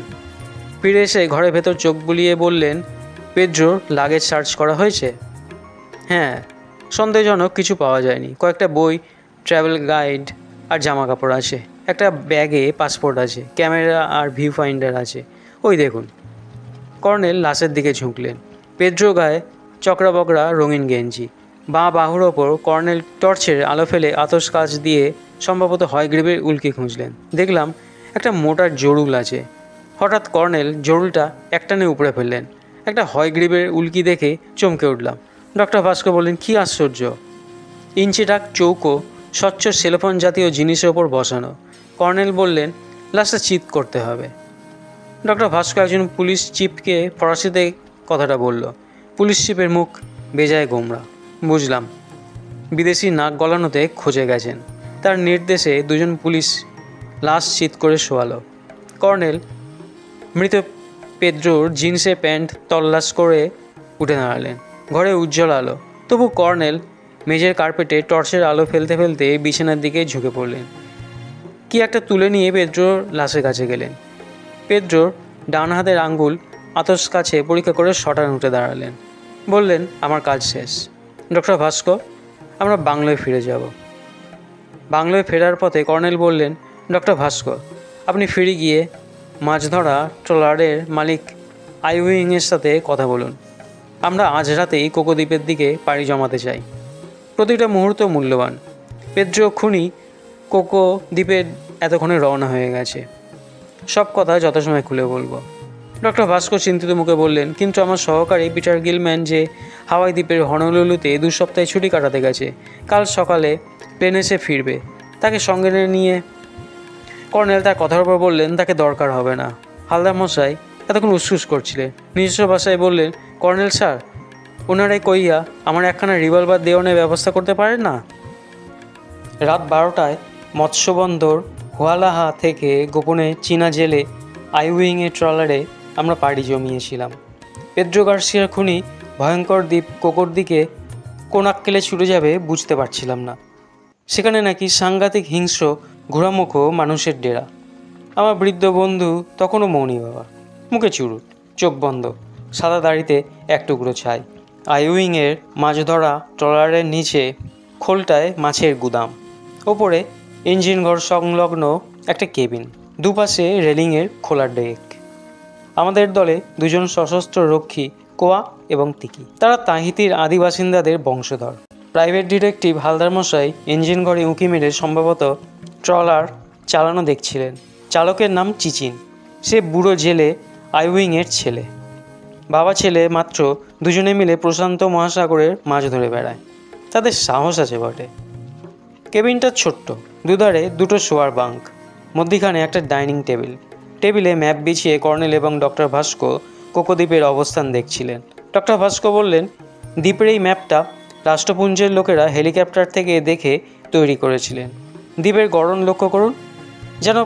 ফিরে এসে ঘরের ভেতর চোখ বুলিয়ে বললেন, পেদ্রোর লাগেজ সার্চ করা হয়েছে? হ্যাঁ, সন্দেহজনক কিছু পাওয়া যায়নি। কয়েকটা বই, ট্রাভেল গাইড আর জামা কাপড় আছে। একটা ব্যাগে পাসপোর্ট আছে, ক্যামেরা আর ভিউ ফাইন্ডার আছে। ওই দেখুন। কর্নেল লাশের দিকে ঝুঁকলেন। পেদ্রো গায়ে চকরা বকরা রঙিন গেঞ্জি। বাঁ বাহুর ওপর কর্নেল টর্চের আলো ফেলে আতস কাচ দিয়ে সম্ভবত হয়গ্রীবের উল্কি খুঁজলেন। দেখলাম একটা মোটা জরুল আছে। হঠাৎ কর্নেল জরুলটা একটানে উপড়ে ফেললেন। একটা হয়গ্রীবের উল্কি দেখে চমকে উঠলাম। ডক্টর ভাস্কো বললেন, কী আশ্চর্য! ইঞ্চিটাক চৌকো স্বচ্ছ সেলোফোন জাতীয় জিনিসের ওপর বসানো। কর্নেল বললেন, লাশটা চিৎ করতে হবে। ডক্টর ভাস্কর একজন পুলিশ চিফকে ফরাসিতে কথাটা বলল। পুলিশ চিফের মুখ বেজায় গোমরা। বুঝলাম, বিদেশি নাক গলানোতে খোঁজে গেছেন। তার নির্দেশে দুজন পুলিশ লাশ চিৎ করে শোয়ালো। কর্নেল মৃত পেদ্রোর জিন্সের প্যান্ট তল্লাশ করে উঠে দাঁড়ালেন। ঘরে উজ্জ্বল আলো, তবু কর্নেল মেঝের কার্পেটে টর্চের আলো ফেলতে ফেলতে বিছানার দিকে ঝুঁকে পড়লেন। কি একটা তুলে নিয়ে পেদ্রোর লাশের কাছে গেলেন। পেদ্রোর ডান হাতের আঙ্গুল আতস কাছে পরীক্ষা করে শটান উঠে দাঁড়ালেন। বললেন, আমার কাজ শেষ। ডক্টর ভাস্কর, আমরা বাংলোয় ফিরে যাব। বাংলোয় ফেরার পথে কর্নেল বললেন, ডক্টর ভাস্কর, আপনি ফিরে গিয়ে মাছ ধরা ট্রলারের মালিক আইউইংয়ের সাথে কথা বলুন। আমরা আজ রাতেই কোকো দ্বীপের দিকে পাড়ি জমাতে চাই। প্রতিটা মুহূর্ত মূল্যবান। পেদ্রো খুনি কোকো দ্বীপের এতক্ষণে রওনা হয়ে গেছে। সব কথা যথাসময় খুলে বলবো। ডক্টর ভাস্কর চিন্তিত মুখে বললেন, কিন্তু আমার সহকারী পিটার গিলম্যান যে হাওয়াই দ্বীপের হনলুলুতে 2 সপ্তাহে ছুটি কাটাতে গেছে, কাল সকালে প্লেনে সে ফিরবে। তাকে সঙ্গে নিয়ে। কর্নেল তার কথার উপর বললেন, তাকে দরকার হবে না। হালদার মশাই এতক্ষণ উসুস করছিলেন। নিজস্ব ভাষায় বললেন, কর্নেল স্যার, ওনারাই কইয়া আমার একখানা রিভলভার দেওয়ানের ব্যবস্থা করতে পারেন না? রাত 12টায় মৎস্যবন্দর হুয়ালাহা থেকে গোপনে চীনা জেলে আইউইংয়ের ট্রলারে আমরা পাড়ি জমিয়েছিলাম। পেদ্রো গার্সিয়ার খুনি ভয়ঙ্কর দ্বীপ কোকোর দিকে কোন আক্কেলে ছুটে যাবে বুঝতে পারছিলাম না। সেখানে নাকি সাংঘাতিক হিংস্র ঘোড়ামুখো মানুষের ডেরা। আমার বৃদ্ধ বন্ধু তখনও মৌনী বাবা, মুখে চুরুট, চোখ বন্ধ, সাদা দাড়িতে এক টুকরো ছাই। আইউইংয়ের মাছ ধরা ট্রলারের নিচে খোলটায় মাছের গুদাম, ওপরে ইঞ্জিন ঘর সংলগ্ন একটা কেবিন, দুপাশে রেলিংয়ের খোলা ডেক। আমাদের দলে 2 জন সশস্ত্র রক্ষী, কোয়া এবং তিকি। তারা তাহিতির আদি বাসিন্দাদের বংশধর। প্রাইভেট ডিটেকটিভ হালদার মশাই ইঞ্জিন ঘরে উঁকি মেরে সম্ভবত ট্রলার চালানো দেখছিলেন। চালকের নাম চিচিন। সে বুড়ো জেলে আইউইংয়ের ছেলে। বাবা ছেলে মাত্র 2 জনে মিলে প্রশান্ত মহাসাগরের মাছ ধরে বেড়ায়। তাদের সাহস আছে বটে। কেবিনটা ছোট্ট, দুধারে 2টো শোয়ার বাঙ্ক, মধ্যিখানে একটা ডাইনিং টেবিল। টেবিলে ম্যাপ বিছিয়ে কর্নেল এবং ডক্টর ভাস্কর কোকো দ্বীপের অবস্থান দেখছিলেন। ডক্টর ভাস্কর বললেন, দ্বীপের এই ম্যাপটা রাষ্ট্রপুঞ্জের লোকেরা হেলিকপ্টার থেকে দেখে তৈরি করেছিলেন। দ্বীপের গড়ন লক্ষ্য করুন, যেন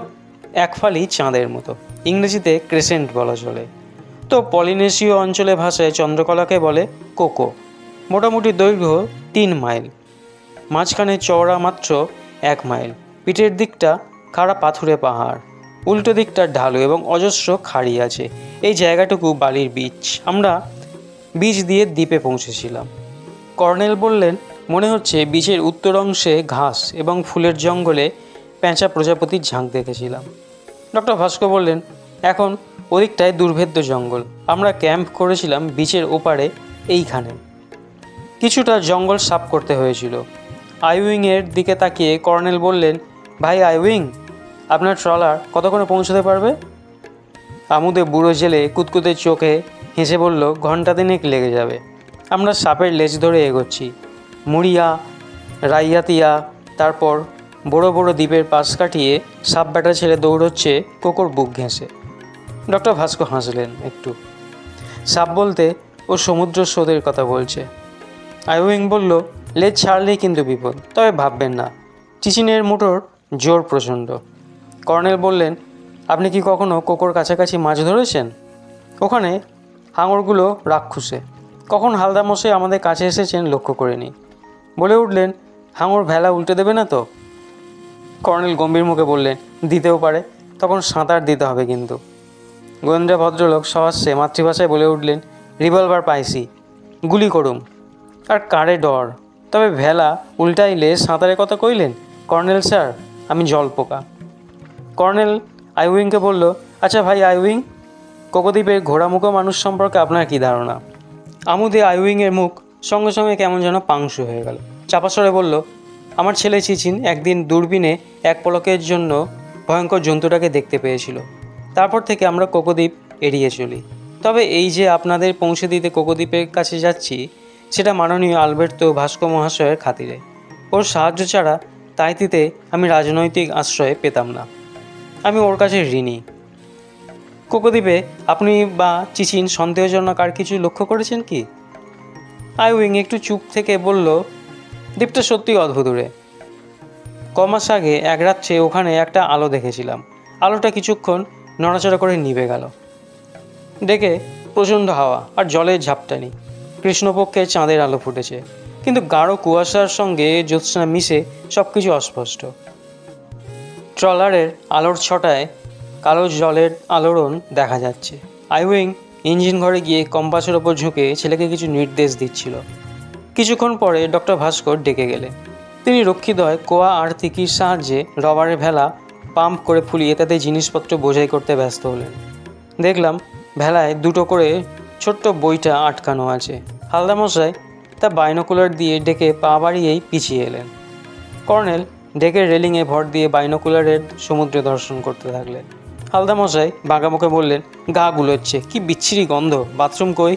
একফালি চাঁদের মতো। ইংরেজিতে ক্রেসেন্ট বলা চলে। তো পলিনেশীয় অঞ্চলের ভাষায় চন্দ্রকলাকে বলে কোকো। মোটামুটি দৈর্ঘ্য 3 মাইল, মাঝখানে চওড়া মাত্র 1 মাইল। পিঠের দিকটা খাড়া পাথুরে পাহাড়, উল্টো দিকটা ঢালু এবং অজস্র খাড়ি আছে। এই জায়গাটুকু বালির বিচ। আমরা বিচ দিয়ে দ্বীপে পৌঁছেছিলাম। কর্নেল বললেন, মনে হচ্ছে বিচের উত্তর অংশে ঘাস এবং ফুলের জঙ্গলে পেঁচা প্রজাপতির ঝাঁক দেখেছিলাম। ডক্টর ভাস্কর বললেন, এখন ওদিকটায় দুর্ভেদ্য জঙ্গল। আমরা ক্যাম্প করেছিলাম বিচের ওপারে এইখানে। কিছুটা জঙ্গল সাফ করতে হয়েছিল। আইউইংয়ের দিকে তাকিয়ে কর্নেল বললেন, ভাই আইউইং, আপনার ট্রলার কতক্ষণে পৌঁছতে পারবে? আমুদে বুড়ো জেলে কুতকুতে চোখে হেসে বলল, ঘন্টা দিনেক লেগে যাবে। আমরা সাপের লেজ ধরে এগোচ্ছি। মুড়িয়া, রাইয়াতিয়া, তারপর বড় বড় দ্বীপের পাশ কাটিয়ে সাপ ব্যাটা ছেড়ে দৌড়চ্ছে কোকোর বুক ঘেঁষে। ডক্টর ভাস্কর হাসলেন একটু। সাপ বলতে ও সমুদ্র স্রোতের কথা বলছে। আইউইং বলল, লেজ ছাড়লেই কিন্তু বিপদ, তবে ভাববেন না। চিচিনের মোটর জোর প্রচণ্ড। কর্নেল বললেন, আপনি কি কখনো কোকোর কাছাকাছি মাছ ধরেছেন? ওখানে হাঙরগুলো রাক্ষুসে। কখন হালদা মশাই আমাদের কাছে এসেছেন লক্ষ্য করিনি। বলে উঠলেন, হাঙর ভেলা উল্টে দেবে না তো? কর্নেল গম্ভীর মুখে বললেন, দিতেও পারে, তখন সাঁতার দিতে হবে কিন্তু। গোয়েন্দা ভদ্রলোক সহাস্যে মাতৃভাষায় বলে উঠলেন, রিভলভার পাইছি, গুলি করুম। আর কারে ডর, তবে ভেলা উল্টাইলে সাঁতারের কথা কইলেন? কর্নেল স্যার, আমি জলপোকা। কর্নেল আইউইংকে বলল, আচ্ছা ভাই আইউইং, কোকোদ্বীপের ঘোড়ামুখো মানুষ সম্পর্কে আপনার কী ধারণা? আমুদে আইউইংয়ের মুখ সঙ্গে সঙ্গে কেমন যেন পাংশু হয়ে গেল। চাপাস্বরে বলল, আমার ছেলে চিচিন একদিন দূরবীনে এক পলকের জন্য ভয়ঙ্কর জন্তুটাকে দেখতে পেয়েছিল। তারপর থেকে আমরা কোকোদ্বীপ এড়িয়ে চলি। তবে এই যে আপনাদের পৌঁছে দিতে কোকোদ্বীপের কাছে যাচ্ছি, সেটা মাননীয় আলবের্তো ভাস্কো মহাশয়ের খাতিরে। ওর সাহায্য ছাড়া তাইতিতে আমি রাজনৈতিক আশ্রয় পেতাম না। আমি ওর কাছে ঋণী। কোকোদ্বীপে আপনি বা চিচিন সন্দেহজনক আর কিছু লক্ষ্য করেছেন কি? আইউইং একটু চুপ থেকে বলল, দ্বীপটা সত্যি অদ্ভুত রে। কমাস আগে এক রাত্রে ওখানে একটা আলো দেখেছিলাম। আলোটা কিছুক্ষণ নড়াচড়া করে নিভে গেল। দেখে প্রচণ্ড হাওয়া আর জলের ঝাপটানি। কৃষ্ণপক্ষে চাঁদের আলো ফুটেছে, কিন্তু গাঢ় কুয়াশার সঙ্গে জ্যোৎস্না মিশে সব কিছু অস্পষ্ট। ট্রলারের আলোর ছটায় কালো জলের আলোড়ন দেখা যাচ্ছে। আইউইং ইঞ্জিন ঘরে গিয়ে কম্পাসের ওপর ঝুঁকে ছেলেকে কিছু নির্দেশ দিচ্ছিল। কিছুক্ষণ পরে ডক্টর ভাস্কর ডেকে গেলেন। তিনি রক্ষীদ্বয় কোয়া আর তিকির সাহায্যে রবারের ভেলা পাম্প করে ফুলিয়ে তাতে জিনিসপত্র বোঝাই করতে ব্যস্ত হলেন। দেখলাম ভেলায় দুটো করে ছোট্ট বইটা আটকানো আছে। হালদামশাই তা বাইনোকুলার দিয়ে ডেকে পা বাড়িয়েই পিছিয়ে এলেন। কর্নেল ডেকের রেলিংয়ে ভর দিয়ে বাইনোকুলারের সমুদ্রে দর্শন করতে থাকলেন। হালদামশাই বাঁকামুখে বললেন, গা গুলোচ্ছে, কি বিচ্ছিরি গন্ধ, বাথরুম কই?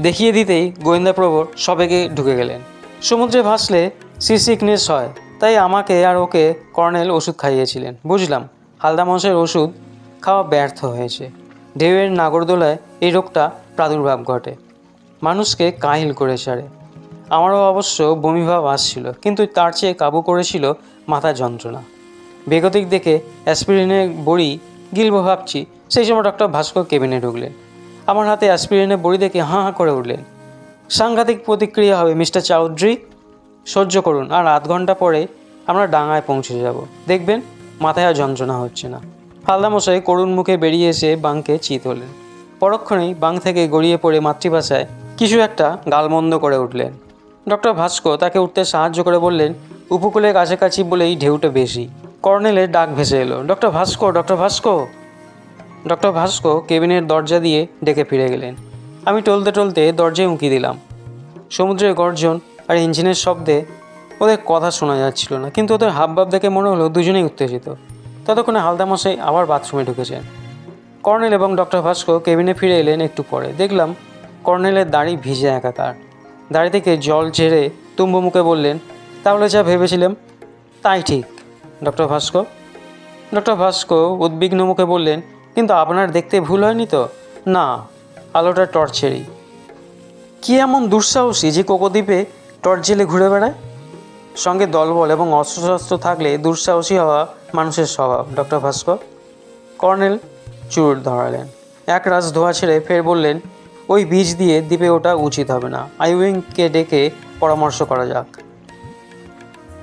দেখিয়ে দিতেই গোয়েন্দা প্রবর সবেগে ঢুকে গেলেন। সমুদ্রে ভাসলে সি সিকনেস হয়, তাই আমাকে আর ওকে কর্নেল ওষুধ খাইয়েছিলেন। বুঝলাম হালদামশাইয়ের ওষুধ খাওয়া ব্যর্থ হয়েছে। ঢেউয়ের নাগরদোলায় এই রোগটা প্রাদুর্ভাব ঘটে, মানুষকে কাহিল করে ছাড়ে। আমারও অবশ্য বমিভাব আসছিল, কিন্তু তার চেয়ে কাবু করেছিল মাথা যন্ত্রণা। বেগতিক দেখে অ্যাসপিরিনের বড়ি গিলবো ভাবছি, সেই সময় ডক্টর ভাস্কর কেবিনে ঢুকলেন। আমার হাতে অ্যাসপিরিনের বড়ি দেখে হাঁ হাঁ করে উঠলেন। সাংঘাতিক প্রতিক্রিয়া হবে মিস্টার চৌধুরী, সহ্য করুন, আর আধ ঘন্টা পরে আমরা ডাঙায় পৌঁছে যাব, দেখবেন মাথায় আর যন্ত্রণা হচ্ছে না। হালদামশাই করুণ মুখে বেরিয়ে এসে বাংকে চিত হলেন। পরক্ষণেই বাং থেকে গড়িয়ে পড়ে মাতৃভাষায় কিছু একটা গালমন্দ করে উঠলেন। ডক্টর ভাস্কর তাকে উঠতে সাহায্য করে বললেন, উপকূলের কাছাকাছি বলেই ঢেউটা বেশি। কর্নেলের ডাক ভেসে এলো, ডক্টর ভাস্কর, ডক্টর ভাস্কর। ডক্টর ভাস্কর কেবিনের দরজা দিয়ে ডেকে ফিরে গেলেন। আমি টলতে টলতে দরজায় উঁকি দিলাম। সমুদ্রের গর্জন আর ইঞ্জিনের শব্দে ওদের কথা শোনা যাচ্ছিল না, কিন্তু ওদের হাবভাব দেখে মনে হলো দুজনেই উত্তেজিত। ততক্ষণে হালদামশাই আবার বাথরুমে ঢুকেছেন। কর্নেল এবং ডক্টর ভাস্কর কেবিনে ফিরে এলেন একটু পরে। দেখলাম কর্নেলের দাড়ি ভিজে একাকার। দাড়ি থেকে জল ঝেড়ে তুম্ব মুখে বললেন, তাহলে যা ভেবেছিলাম তাই ঠিক ডক্টর ভাস্কর। ডক্টর ভাস্কর উদ্বিগ্ন মুখে বললেন, কিন্তু আপনার দেখতে ভুল হয়নি তো? না, আলোটা টর্চেরই। কি এমন দুঃসাহসী যে কোকোদ্বীপে টর্চ জেলে ঘুরে বেড়ায়? সঙ্গে দলবল এবং অস্ত্রশস্ত্র থাকলে দুঃসাহসী হওয়া মানুষের স্বভাব ডক্টর ভাস্কর। কর্নেল চুর ধরালেন। এক রাজ ধোয়া ছেড়ে ফের বললেন, ওই বীজ দিয়ে দ্বীপে ওটা উচিত হবে না, আইউইংকে ডেকে পরামর্শ করা যাক।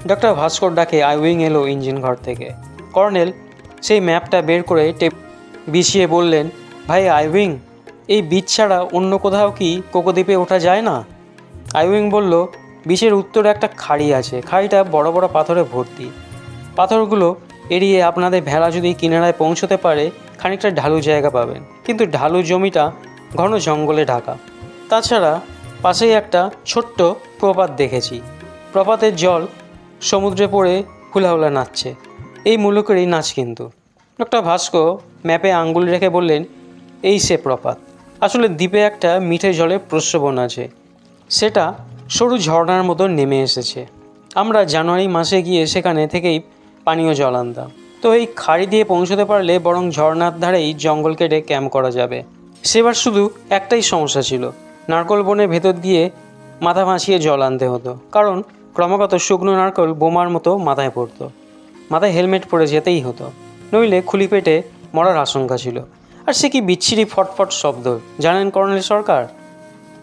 ডক্টর ভাস্কর ডাকে আইউইং এলো ইঞ্জিন ঘর থেকে। কর্নেল সেই ম্যাপটা বের করে বিছিয়ে বললেন, ভাই আইউইং, এই বীজ ছাড়া অন্য কোথাও কি কোকোদ্বীপে ওঠা যায় না? আইউইং বলল, বিচের উত্তরে একটা খাড়ি আছে, খাড়িটা বড় বড় পাথরে ভর্তি। পাথরগুলো এড়িয়ে আপনাদের ভেলা যদি কিনারায় পৌঁছতে পারে খানিকটা ঢালু জায়গা পাবেন, কিন্তু ঢালু জমিটা ঘন জঙ্গলে ঢাকা। তাছাড়া পাশেই একটা ছোট্ট প্রপাত দেখেছি। প্রপাতের জল সমুদ্রে পড়ে হুলাহুলা নাচছে। এই মুলুকেরই নাচ কিন্তু। ডক্টর ভাস্কর ম্যাপে আঙ্গুল রেখে বললেন, এই সে প্রপাত। আসলে দ্বীপে একটা মিঠে জলের প্রস্রবণ আছে, সেটা সরু ঝর্ণার মতো নেমে এসেছে। আমরা জানুয়ারি মাসে গিয়ে সেখানে থেকেই পানীয় জল আনতাম। তো এই খাড়ি দিয়ে পৌঁছতে পারলে বরং ঝর্ণার ধারেই জঙ্গল কেটে ক্যাম্প করা যাবে। সেবার শুধু একটাই সমস্যা ছিল, নারকোল বনের ভেতর দিয়ে মাথা ভাসিয়ে জল আনতে হতো, কারণ ক্রমাগত শুকনো নারকোল বোমার মতো মাথায় পড়তো। মাথায় হেলমেট পরে যেতেই হতো, নইলে খুলি পেটে মরার আশঙ্কা ছিল। আর সে কি বিচ্ছিরি ফটফট শব্দ জানেন কর্নেল সরকার?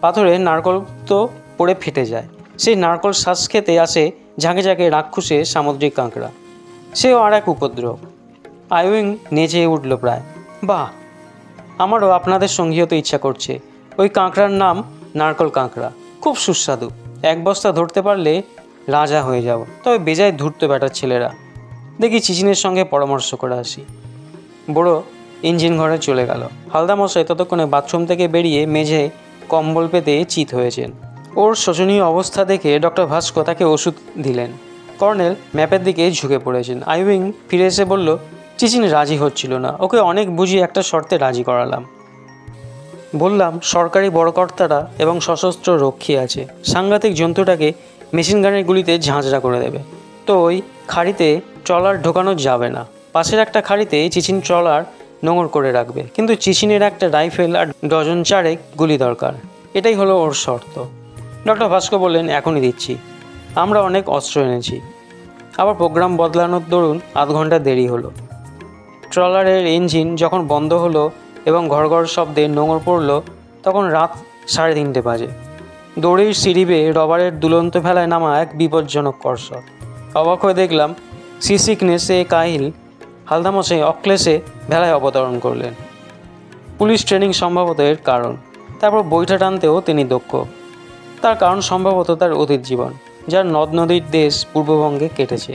পাথরে নারকোল তো পড়ে ফেটে যায়, সেই নারকোল শ্বাস খেতে আসে ঝাঁকে ঝাঁকে রাক্ষসে সামুদ্রিক কাঁকড়া। সেও আর এক উপদ্রব। আইউইং নেচে উঠল প্রায়। বাহ, আমারও আপনাদের সঙ্গী হতে ইচ্ছা করছে। ওই কাঁকড়ার নাম নারকোল কাঁকড়া, খুব সুস্বাদু। এক বস্তা ধরতে পারলে রাজা হয়ে যাব। তবে বেজায় ধূর্ত ব্যাটার ছেলেরা। দেখি চিচিনের সঙ্গে পরামর্শ করে আসি। বড় ইঞ্জিন ঘরে চলে গেল। হালদামশাই ততক্ষণে বাথরুম থেকে বেরিয়ে মেঝে কম্বল পেতে চিত হয়েছেন। ওর শোচনীয় অবস্থা দেখে ডক্টর ভাস্কর তাকে ওষুধ দিলেন। কর্নেল ম্যাপের দিকে ঝুঁকে পড়েছেন। আইউইং ফিরে এসে বলল, চিচিন রাজি হচ্ছিল না। ওকে অনেক বুঝিয়ে একটা শর্তে রাজি করালাম। বললাম, সরকারি বড়কর্তারা এবং সশস্ত্র রক্ষী আছে, সাংঘাতিক জন্তুটাকে মেশিন গানের গুলিতে ঝাঁঝরা করে দেবে। তো ওই খাড়িতে ট্রলার ঢোকানো যাবে না। পাশের একটা খাড়িতে চিচিন ট্রলার নোঙর করে রাখবে, কিন্তু চিচিনের একটা রাইফেল আর ডজন চারেক গুলি দরকার। এটাই হলো ওর শর্ত। ডক্টর ভাস্কর বললেন, এখনই দিচ্ছি। আমরা অনেক অস্ত্র এনেছি। আবার প্রোগ্রাম বদলানোর দরুন আধ ঘন্টা দেরি হলো। ট্রলারের ইঞ্জিন যখন বন্ধ হলো এবং ঘর ঘর শব্দে নোঙর পড়ল, তখন রাত 3:30 বাজে। দড়ির সিঁড়ি বেয়ে রবারের দুলন্ত ভেলায় নামা এক বিপজ্জনক কর্ষণ। অবাক হয়ে দেখলাম সি সিকনেস এ কাহিল হালদামশাই অক্লেশে ভেলায় অবতরণ করলেন। পুলিশ ট্রেনিং সম্ভবত এর কারণ। তারপর বইটা টানতেও তিনি দক্ষ। তার কারণ সম্ভবত তার অতীত জীবন, যার নদ নদীর দেশ পূর্ববঙ্গে কেটেছে।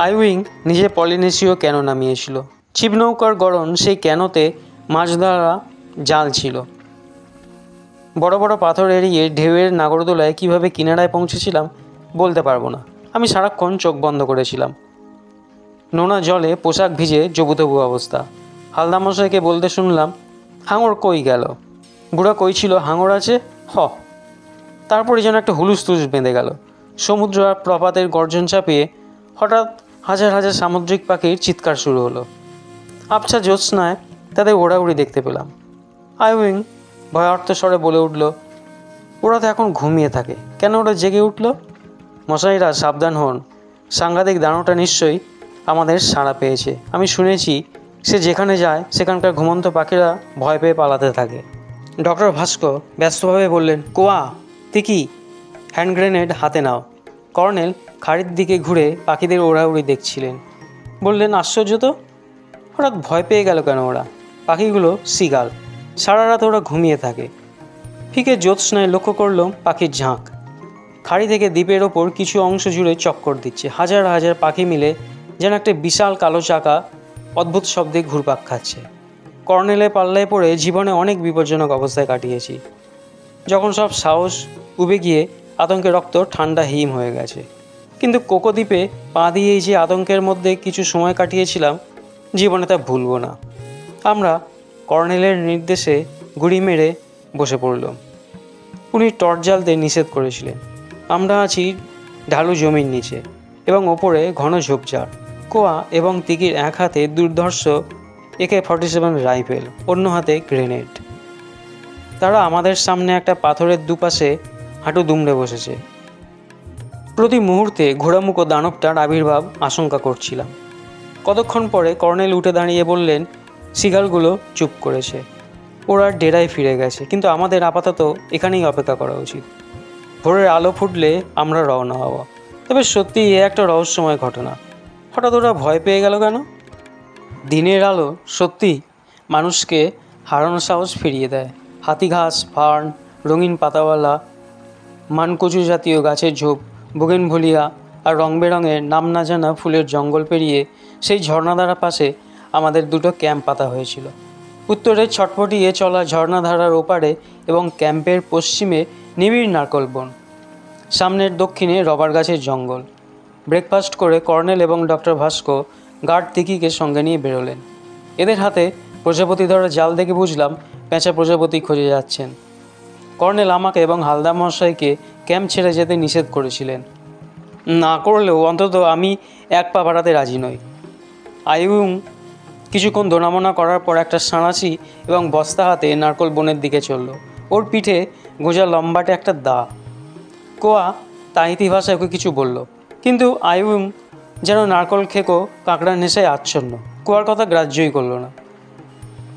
আইউইং নিজে পলিনেশীয় ক্যানো নামিয়েছিল। ছিপনৌকার গড়ন সেই ক্যানোতে মাছ ধরা জাল ছিল। বড় বড় পাথর এড়িয়ে ঢেউয়ের নাগরদোলায় কীভাবে কিনারায় পৌঁছেছিলাম বলতে পারবো না। আমি সারাক্ষণ চোখ বন্ধ করেছিলাম। নোনা জলে পোশাক ভিজে জবুতবু অবস্থা। হালদামশাইকে বলতে শুনলাম, হাঙর কই গেল? বুড়া কই ছিল, হাঙর আছে। তারপরে যেন একটা হুলুস্থুলুস বেঁধে গেল। সমুদ্র আর প্রপাতের গর্জন চাপিয়ে হঠাৎ হাজার হাজার সামুদ্রিক পাখির চিৎকার শুরু হলো। আবছা জ্যোৎস্নায় তাদের ওড়াউড়ি দেখতে পেলাম। আইউইং ভয়ার্ত স্বরে বলে উঠল, ওরা তো এখন ঘুমিয়ে থাকে, কেন ওরা জেগে উঠল? মশাইরা সাবধান হন, সাংঘাতিক দানবটা নিশ্চয়ই আমাদের সাড়া পেয়েছে। আমি শুনেছি সে যেখানে যায় সেখানকার ঘুমন্ত পাখিরা ভয় পেয়ে পালাতে থাকে। ডক্টর ভাস্কর ব্যস্তভাবে বললেন, কোয়া তিকি, হ্যান্ড গ্রেনেড হাতে নাও। কর্নেল খাড়ির দিকে ঘুরে পাখিদের ওড়াউড়ি দেখছিলেন। বললেন, আশ্চর্য তো, হঠাৎ ভয় পেয়ে গেল কেন ওরা? পাখিগুলো সিগাল, সারা রাত ওরা ঘুমিয়ে থাকে। ফিকে জ্যোৎস্নায় লক্ষ্য করল পাখির ঝাঁক খাড়ি থেকে দ্বীপের ওপর কিছু অংশ জুড়ে চক্কর দিচ্ছে। হাজার হাজার পাখি মিলে যেন একটা বিশাল কালো চাকা অদ্ভুত শব্দে ঘুরপাক খাচ্ছে। কর্নেলের পাল্লায় পড়ে জীবনে অনেক বিপজ্জনক অবস্থায় কাটিয়েছি, যখন সব সাহস উবে গিয়ে আতঙ্কে রক্ত ঠান্ডা হিম হয়ে গেছে। কিন্তু কোকো দ্বীপে পা দিয়েই যে আতঙ্কের মধ্যে কিছু সময় কাটিয়েছিলাম, জীবনে তা ভুলব না। আমরা কর্নেলের নির্দেশে গুড়ি মেরে বসে পড়লাম। উনি টর্চ জ্বালতে নিষেধ করেছিলেন। আমরা আছি ঢালু জমির নিচে এবং ওপরে ঘন ঝোপঝাড়। কোয়া এবং তিকির এক হাতে দুর্ধর্ষ AK-47 রাইফেল, অন্য হাতে গ্রেনেড। তারা আমাদের সামনে একটা পাথরের দুপাশে হাঁটু দুমড়ে বসেছে। প্রতি মুহূর্তে ঘোড়ামুখো দানবটার আবির্ভাব আশঙ্কা করছিলাম। কতক্ষণ পরে কর্নেল উঠে দাঁড়িয়ে বললেন, সিগালগুলো চুপ করেছে, ওরা ডেরায় ফিরে গেছে, কিন্তু আমাদের আপাতত এখানেই অপেক্ষা করা উচিত। ভোরের আলো ফুটলে আমরা রওনা হব। তবে সত্যি এ একটা রহস্যময় ঘটনা। হঠাৎ ওরা ভয় পেয়ে গেল কেন? দিনের আলো সত্যি মানুষকে হারানো সাহস ফিরিয়ে দেয়। হাতিঘাস, ফার্ন, রঙিন পাতাওয়ালা মানকচু জাতীয় গাছের ঝোপ, বুগেনভলিয়া আর রং বেরঙের নাম না জানা ফুলের জঙ্গল পেরিয়ে সেই ঝর্ণাধারা পাশে আমাদের দুটো ক্যাম্প পাতা হয়েছিল। উত্তরে ছটপটিয়ে চলা ঝর্ণাধারার ওপারে এবং ক্যাম্পের পশ্চিমে নিবিড় নারকল বন, সামনের দক্ষিণে রবার গাছের জঙ্গল। ব্রেকফাস্ট করে কর্নেল এবং ডক্টর ভাস্কর গার্ড তিকিকে সঙ্গে নিয়ে বেরোলেন। এদের হাতে প্রজাপতি ধরা জাল দেখে বুঝলাম পেঁচা প্রজাপতি খুঁজে যাচ্ছেন। কর্নেল আমাকে এবং হালদার মশাইকে ক্যাম্প ছেড়ে যেতে নিষেধ করেছিলেন। না করলেও অন্তত আমি এক পা বাড়াতে রাজি নই। আইউং কিছুক্ষণ দোনামোনা করার পর একটা সাঁড়াশি এবং বস্তা হাতে নারকল বনের দিকে চলল। ওর পিঠে গোঁজা লম্বাটে একটা দা। কোয়া তাহিতি ভাষায় ওকে কিছু বলল, কিন্তু আইউং যেন নারকল খেকো কাঁকড়া নেশায় আচ্ছন্ন, কোয়ার কথা গ্রাহ্যই করল না।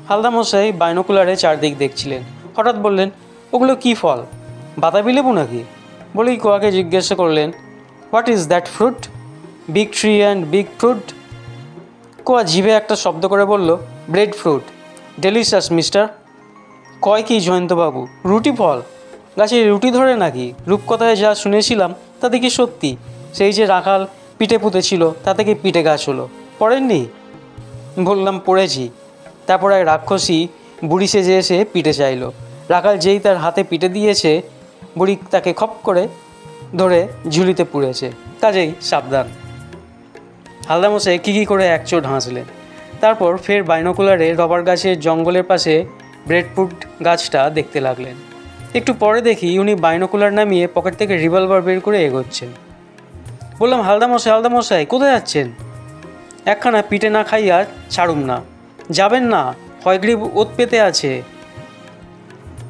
হালদামশাই বাইনোকুলারে চারদিক দেখছিলেন। হঠাৎ বললেন, ওগুলো কী ফল? বাতাবি লেবু নাকি? বলেই কোয়াকে জিজ্ঞাসা করলেন, what is that fruit? Big tree and big fruit. কোয়া জিভে একটা শব্দ করে বলল, ব্রেড ফ্রুট, ডেলিশাস মিস্টার। কয় কি জয়ন্তবাবু, রুটি ফল? গাছে রুটি ধরে নাকি? রূপকথায় যা শুনেছিলাম তা দেখি সত্যি। সেই যে রাখাল পিঠে পুঁতেছিল, তা থেকে পিঠে গাছ হলো, পড়েননি? বললাম, পড়েছি। তারপর এক রাক্ষসী বুড়ি সেজে এসে পিঠে চাইল। রাখাল যেই তার হাতে পিঠে দিয়েছে, বুড়ি তাকে খপ করে ধরে ঝুলিতে পুড়েছে। কাজেই সাবধান। হালদামশাই কী করে এক চোট হাসলেন। তারপর ফের বাইনোকুলারে রবার গাছের জঙ্গলের পাশে ব্রেডফ্রুট গাছটা দেখতে লাগলেন। একটু পরে দেখি উনি বাইনোকুলার নামিয়ে পকেট থেকে রিভলভার বের করে এগোচ্ছেন। বললাম, হালদামশাই কোথায় যাচ্ছেন? একখানা পিঠে না খাইয়া ছাড়ুম না। যাবেন না, হয়গ্রীব ওত পেতে আছে।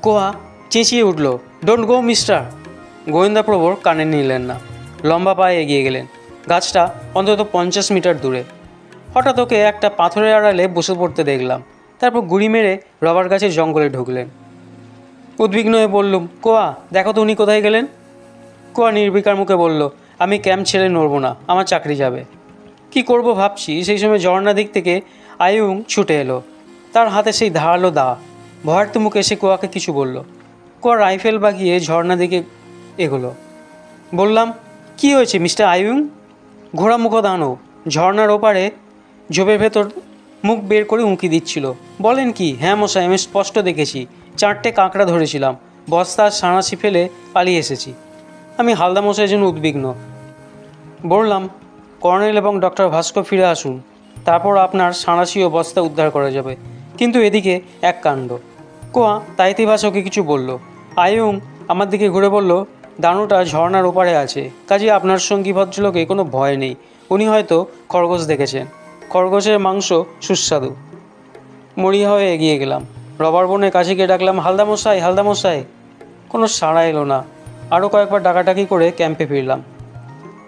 কোয়া চেঁচিয়ে উঠল, ডোন্ট গো মিস্টার। গোয়েন্দা প্রবর কানে নিলেন না, লম্বা পায়ে এগিয়ে গেলেন। গাছটা অন্তত 50 মিটার দূরে। হঠাৎ ওকে একটা পাথরের আড়ালে বসে পড়তে দেখলাম। তারপর গুড়ি মেরে রবার গাছের জঙ্গলে ঢুকলেন। উদ্বিগ্ন হয়ে বললুম, কোয়া দেখো তো উনি কোথায় গেলেন? কোয়া নির্বিকার মুখে বলল, আমি ক্যাম্প ছেড়ে নড়ব না, আমার চাকরি যাবে। কি করব ভাবছি, সেই সময় ঝর্ণা দিক থেকে আইয়ুং ছুটে এলো। তার হাতে সেই ধারালো দা। ভয়ার্থ মুখে এসে কোয়াকে কিছু বলল। কোয়া রাইফেল বাগিয়ে ঝর্ণা দিকে এগোলো। বললাম, কি হয়েছে মিস্টার আইয়ুং? ঘোড়া মুখ দাঁড়ো। ঝর্ণার ওপারে ঝোপের ভেতর মুখ বের করে উঁকি দিচ্ছিল। বলেন কি? হ্যাঁ মশাই, আমি স্পষ্ট দেখেছি। 4টে কাঁকড়া ধরেছিলাম, বস্তার সাঁড়াশি ফেলে পালিয়ে এসেছি। আমি হালদামশাইয়ের জন্য উদ্বিগ্ন। বললাম, কর্নেল এবং ডক্টর ভাস্কর ফিরে আসুন, তারপর আপনার সাঁড়াশি ও বস্তা উদ্ধার করা যাবে। কিন্তু এদিকে এক কাণ্ড। কোয়া তাইতিভাষকে কিছু বলল। আইয়ুং আমার দিকে ঘুরে বলল, দানুটা ঝর্ণার ওপারে আছে, কাজে আপনার সঙ্গী ভদ্রলোকে কোনো ভয় নেই। উনি হয়তো খরগোশ দেখেছেন। খরগোশের মাংস সুস্বাদু। মরিয়া হয়ে এগিয়ে গেলাম। রবার বনের কাছে গিয়ে ডাকলাম, হালদামশাই। কোনো সাড়া এলো না। আরও কয়েকবার ডাকাডাকি করে ক্যাম্পে ফিরলাম।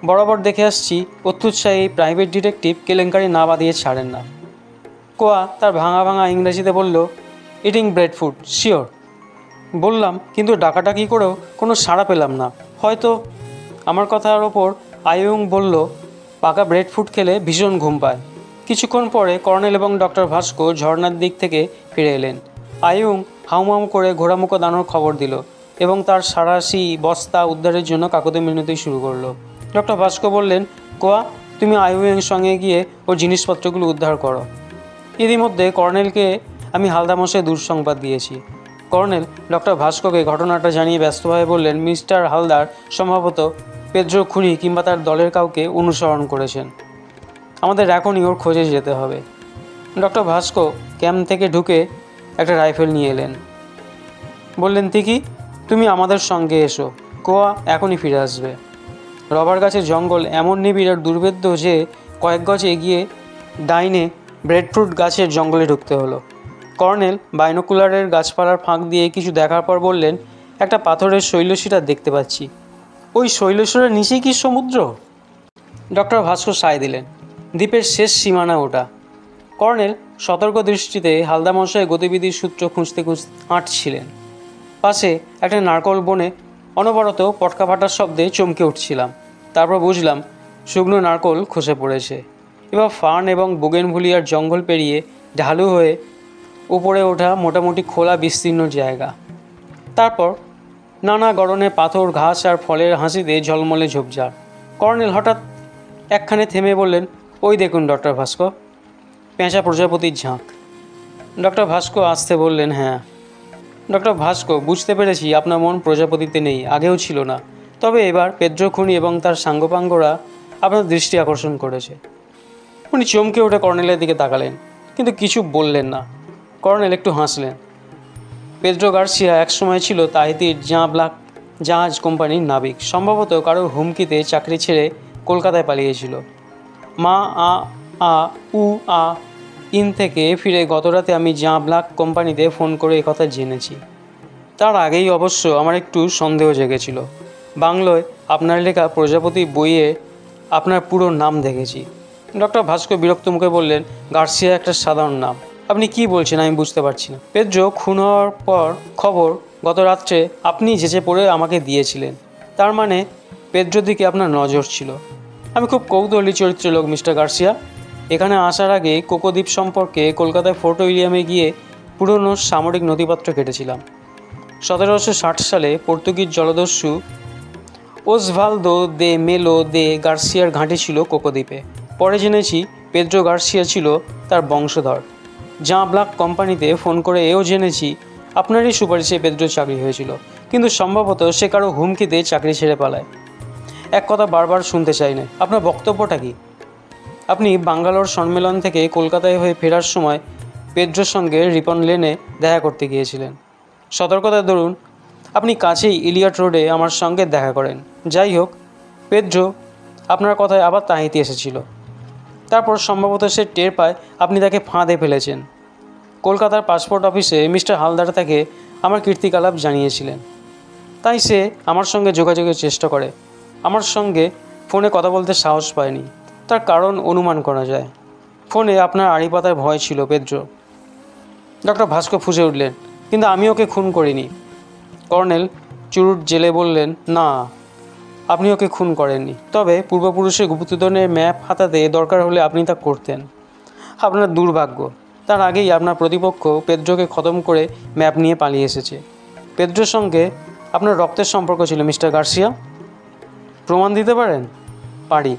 বরাবর দেখে আসছি অত্যুৎসাহী এই প্রাইভেট ডিটেকটিভ কেলেঙ্কারি না বাঁধিয়ে ছাড়েন না। কোয়া তার ভাঙা ভাঙা ইংরেজিতে বলল, ইটিং ব্রেড ফুড শিওর। বললাম, কিন্তু ডাকাডাকি করেও কোনো সাড়া পেলাম না। হয়তো আমার কথার ওপর আইয়ুং বলল, পাকা ব্রেড ফুড খেলে ভীষণ ঘুম পায়। কিছুক্ষণ পরে কর্নেল এবং ডক্টর ভাস্কর ঝর্ণার দিক থেকে ফিরে এলেন। আইয়ুং হাউমাউ করে ঘোড়ামুখো দানোর খবর দিল এবং তার সাঁড়াশি বস্তা উদ্ধারের জন্য কাকুতি মিনতি শুরু করলো। ডক্টর ভাস্কর বললেন, কোয়া তুমি আইয়ুংয়ের সঙ্গে গিয়ে ওর জিনিসপত্রগুলো উদ্ধার করো। ইতিমধ্যে কর্নেলকে আমি হালদামশাই দুঃসংবাদ দিয়েছি। কর্নেল ডক্টর ভাস্করকে ঘটনাটা জানিয়ে ব্যস্তভাবে বললেন, মিস্টার হালদার সম্ভবত পেদ্রো খুনি কিংবা তার দলের কাউকে অনুসরণ করেছেন। আমাদের এখনই ওর খোঁজে যেতে হবে। ডক্টর ভাস্কর ক্যাম্প থেকে ঢুকে একটা রাইফেল নিয়ে এলেন। বললেন, তিকি তুমি আমাদের সঙ্গে এসো, কোয়া এখনই ফিরে আসবে। রবার গাছের জঙ্গল এমন নিবিড় আর দুর্ভেদ্য যে কয়েক গজ এগিয়ে ডাইনে ব্রেডফ্রুট গাছের জঙ্গলে ঢুকতে হলো। কর্নেল বাইনোকুলারের গাছপালার ফাঁক দিয়ে কিছু দেখার পর বললেন, একটা পাথরের শৈলশিরা দেখতে পাচ্ছি। ওই শৈলশিরার নিচেই কি সমুদ্র? ডক্টর ভাস্কর সায় দিলেন, দ্বীপের শেষ সীমানা ওটা। কর্নেল সতর্ক দৃষ্টিতে হালদামশাই গতিবিধির সূত্র খুঁজতে হাঁটছিলেন। পাশে একটা নারকল বনে অনবরত পটকা ফাটার শব্দে চমকে উঠছিলাম। তারপর বুঝলাম শুকনো নারকল খসে পড়েছে। এবার ফার্ন এবং বোগেনভেলিয়ার জঙ্গল পেরিয়ে ঢালু হয়ে উপরে ওঠা মোটামুটি খোলা বিস্তীর্ণ জায়গা। তারপর নানা গড়নের পাথর, ঘাস আর ফলের হাসিতে ঝলমলে ঝোপঝাড়। কর্নেল হঠাৎ একখানে থেমে বললেন, ওই দেখুন ডক্টর ভাস্কর, পেঁচা প্রজাপতির ঝাঁক। ডক্টর ভাস্কর আসতে বললেন, হ্যাঁ। ডক্টর ভাস্কর, বুঝতে পেরেছি আপনার মন প্রজাপতিতে নেই, আগেও ছিল না। তবে এবার পেদ্রো খুনি এবং তার সাঙ্গপাঙ্গরা আপনার দৃষ্টি আকর্ষণ করেছে। উনি চমকে উঠে কর্নেলের দিকে তাকালেন, কিন্তু কিছু বললেন না। কর্নেল একটু হাসলেন। পেদ্রো গার্সিয়া একসময় ছিল তাহিতির ব্ল্যাক জাহাজ কোম্পানির নাবিক। সম্ভবত কারোর হুমকিতে চাকরি ছেড়ে কলকাতায় পালিয়েছিল। মা ইন থেকে ফিরে গতরাতে আমি ব্ল্যাক কোম্পানিতে ফোন করে একথা জেনেছি। তার আগেই অবশ্য আমার একটু সন্দেহ জেগেছিল। বাংলায় আপনার লেখা প্রজাপতি বইয়ে আপনার পুরো নাম দেখেছি। ডক্টর ভাস্কর বিরক্ত মুখে বললেন, গার্সিয়া একটা সাধারণ নাম। আপনি কি বলছেন আমি বুঝতে পারছি না। পেদ্রো খুন হওয়ার পর খবর গত রাত্রে আপনি যেচে পড়ে আমাকে দিয়েছিলেন। তার মানে পেদ্রোর দিকে আপনার নজর ছিল। আমি খুব কৌতূহলী চরিত্রের লোক মিস্টার গার্সিয়া। এখানে আসার আগে কোকোদ্বীপ সম্পর্কে কলকাতায় ফোর্ট উইলিয়ামে গিয়ে পুরনো সামরিক নথিপত্র কেটেছিলাম। 1760 সালে পর্তুগিজ জলদস্যু ওসভালদো দে মেলো দে গার্সিয়ার ঘাঁটি ছিল কোকোদ্বীপে। পরে জেনেছি পেদ্রো গার্সিয়া ছিল তার বংশধর। ব্ল্যাক কোম্পানিতে ফোন করে এও জেনেছি আপনারই সুপারিশে পেদ্রোর চাকরি হয়েছিল, কিন্তু সম্ভবত সে কারো হুমকিতে চাকরি ছেড়ে পালায়। এক কথা বারবার শুনতে চাই না, আপনার বক্তব্যটা কি? আপনি বাঙ্গালোর সম্মেলন থেকে কলকাতায় হয়ে ফেরার সময় পেদ্রোর সঙ্গে রিপন লেনে দেখা করতে গিয়েছিলেন। সতর্কতার দরুন আপনি কাছেই ইলিয়ট রোডে আমার সঙ্গে দেখা করেন। যাই হোক, পেদ্রো আপনার কথায় আবার তাহিতি এসেছিল। তারপর সম্ভবত সে টের পায় আপনি তাকে ফাঁদে ফেলেছেন। কলকাতার পাসপোর্ট অফিসে মিস্টার হালদার তাকে আমার কীর্তিকলাপ জানিয়েছিলেন, তাই সে আমার সঙ্গে যোগাযোগের চেষ্টা করে। আমার সঙ্গে ফোনে কথা বলতে সাহস পায়নি। তার কারণ অনুমান করা যায়। ফোনে আপনার আড়ি পাতার ভয় ছিল পেদ্রো। ডক্টর ভাস্কর ফুঁসে উঠলেন, কিন্তু আমি ওকে খুন করিনি। কর্নেল চুরুট জেলে বললেন, না, আপনি ওকে খুন করেননি। তবে পূর্বপুরুষের গুপ্তধনের ম্যাপ হাতাতে দরকার হলে আপনি তা করতেন। আপনার দুর্ভাগ্য, তার আগেই আপনার প্রতিপক্ষ পেদ্রোকে খতম করে ম্যাপ নিয়ে পালিয়ে এসেছে। পেদ্রোর সঙ্গে আপনার রক্তের সম্পর্ক ছিল মিস্টার গার্সিয়া। প্রমাণ দিতে পারেন? পারি।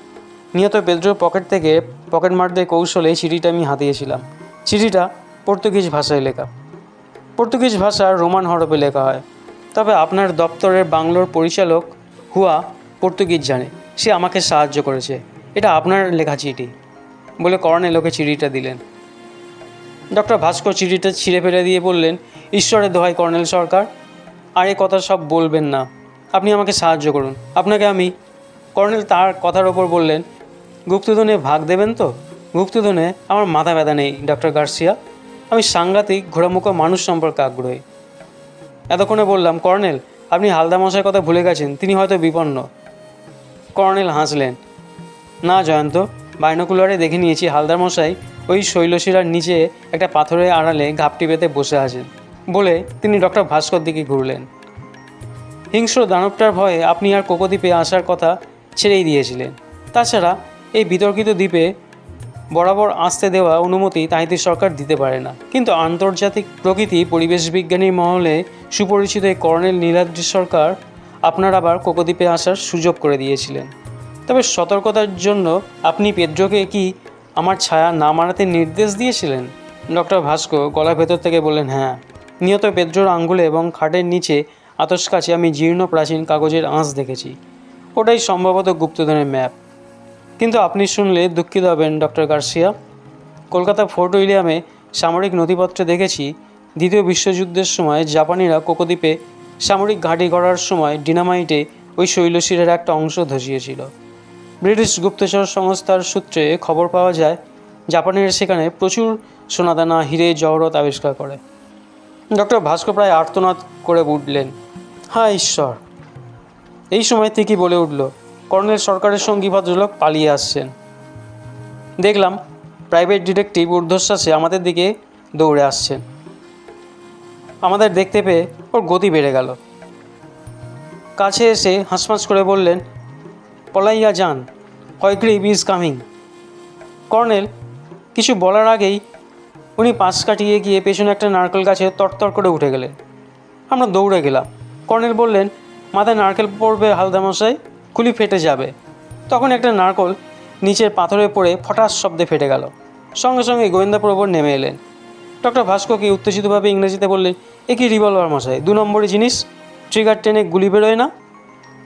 নিহত পেদ্রোর পকেট থেকে পকেট মারদের কৌশলে চিঠিটা আমি হাতিয়েছিলাম। চিঠিটা পর্তুগিজ ভাষায় লেখা। পর্তুগিজ ভাষার রোমান হরফে লেখা হয়। তবে আপনার দপ্তরের বাংলোর পরিচালক হুয়া পর্তুগিজ জানে। সে আমাকে সাহায্য করেছে। এটা আপনার লেখা চিঠি বলে কর্নেল ওকে চিঠিটা দিলেন। ডক্টর ভাস্কর চিঠিটা ছিঁড়ে ফেলে দিয়ে বললেন, ঈশ্বরের দোহাই কর্নেল সরকার, আর এই কথা সব বলবেন না। আপনি আমাকে সাহায্য করুন। আপনাকে আমি। কর্নেল তার কথার ওপর বললেন, গুপ্তধনে ভাগ দেবেন তো? গুপ্তধনে আমার মাথা ব্যথা নেই ডক্টর গার্সিয়া। আমি সাংঘাতিক ঘোড়ামুখো মানুষ সম্পর্কে আগ্রহী। এতক্ষণে বললাম, কর্নেল, আপনি হালদা মশাইয়ের কথা ভুলে গেছেন। তিনি হয়তো বিপন্ন। কর্নেল হাসলেন, না জয়ন্ত, বাইনোকুলারে দেখে নিয়েছি হালদার মশাই ওই শৈলশিলার নিচে একটা পাথরের আড়ালে ঘাপটি পেতে বসে আছেন। বলে তিনি ডক্টর ভাস্কর দিকে ঘুরলেন। হিংস্র দানবটার ভয়ে আপনি আর কোকোদ্বীপে আসার কথা ছেড়েই দিয়েছিলেন। তাছাড়া এই বিতর্কিত দ্বীপে বরাবর আসতে দেওয়া অনুমতি তাহিতি সরকার দিতে পারে না। কিন্তু আন্তর্জাতিক প্রকৃতি পরিবেশ বিজ্ঞানী মহলে সুপরিচিত এই কর্নেল নীলাদ্রি সরকার আপনার আবার কোকোদ্বীপে আসার সুযোগ করে দিয়েছিলেন। তবে সতর্কতার জন্য আপনি পেদ্রোকে কি আমার ছায়া না মারাতে নির্দেশ দিয়েছিলেন? ডক্টর ভাস্কর গলার ভেতর থেকে বললেন, হ্যাঁ। নিহত পেদ্রোর আঙ্গুলে এবং খাটের নিচে আতস কাছে আমি জীর্ণ প্রাচীন কাগজের আঁচ দেখেছি। ওটাই সম্ভবত গুপ্তধনের ম্যাপ। কিন্তু আপনি শুনলে দুঃখিত হবেন ডক্টর গার্সিয়া। কলকাতা ফোর্ট উইলিয়ামে সামরিক নথিপত্রে দেখেছি দ্বিতীয় বিশ্বযুদ্ধের সময় জাপানিরা কোকোদ্বীপে সামরিক ঘাঁটি করার সময় ডিনামাইটে ওই শৈলশিলার একটা অংশ ধসিয়েছিল। ব্রিটিশ গুপ্তচর সংস্থার সূত্রে খবর পাওয়া যায় জাপানিরা সেখানে প্রচুর সোনাদানা, হিরে, জহরত আবিষ্কার করে। ডক্টর ভাস্কর প্রায় আর্তনাদ করে উঠলেন, হায় ঈশ্বর। এই সময় ঠিকই বলে উঠল, কর্নেল সরকারের সঙ্গী ভদ্রলোক পালিয়ে আসছেন। দেখলাম প্রাইভেট ডিটেকটিভ ঊর্ধ্বশ্বাসে আমাদের দিকে দৌড়ে আসছেন। আমাদের দেখতে পেয়ে ওর গতি বেড়ে গেল। কাছে এসে হাঁসফাঁস করে বললেন, পলাইয়া যান, হয়গ্রীব ইজ কামিং। কর্নেল কিছু বলার আগেই উনি পাশ কাটিয়ে গিয়ে পেছনে একটা নারকেল গাছে তরতর করে উঠে গেলেন। আমরা দৌড়ে গেলাম। কর্নেল বললেন, মাথায় নারকেল পড়বে হালদামশাই, খুলি ফেটে যাবে। তখন একটা নারকেল নিচের পাথরে পড়ে ফটাস শব্দে ফেটে গেল। সঙ্গে সঙ্গে গোয়েন্দা প্রবর নেমে এলেন। ডক্টর ভাস্করকে উত্তেজিতভাবে ইংরেজিতে বললেন, এ কি রিভলভার মশাই, 2 নম্বরই জিনিস, ট্রিগার টেনে গুলি বেরোয় না?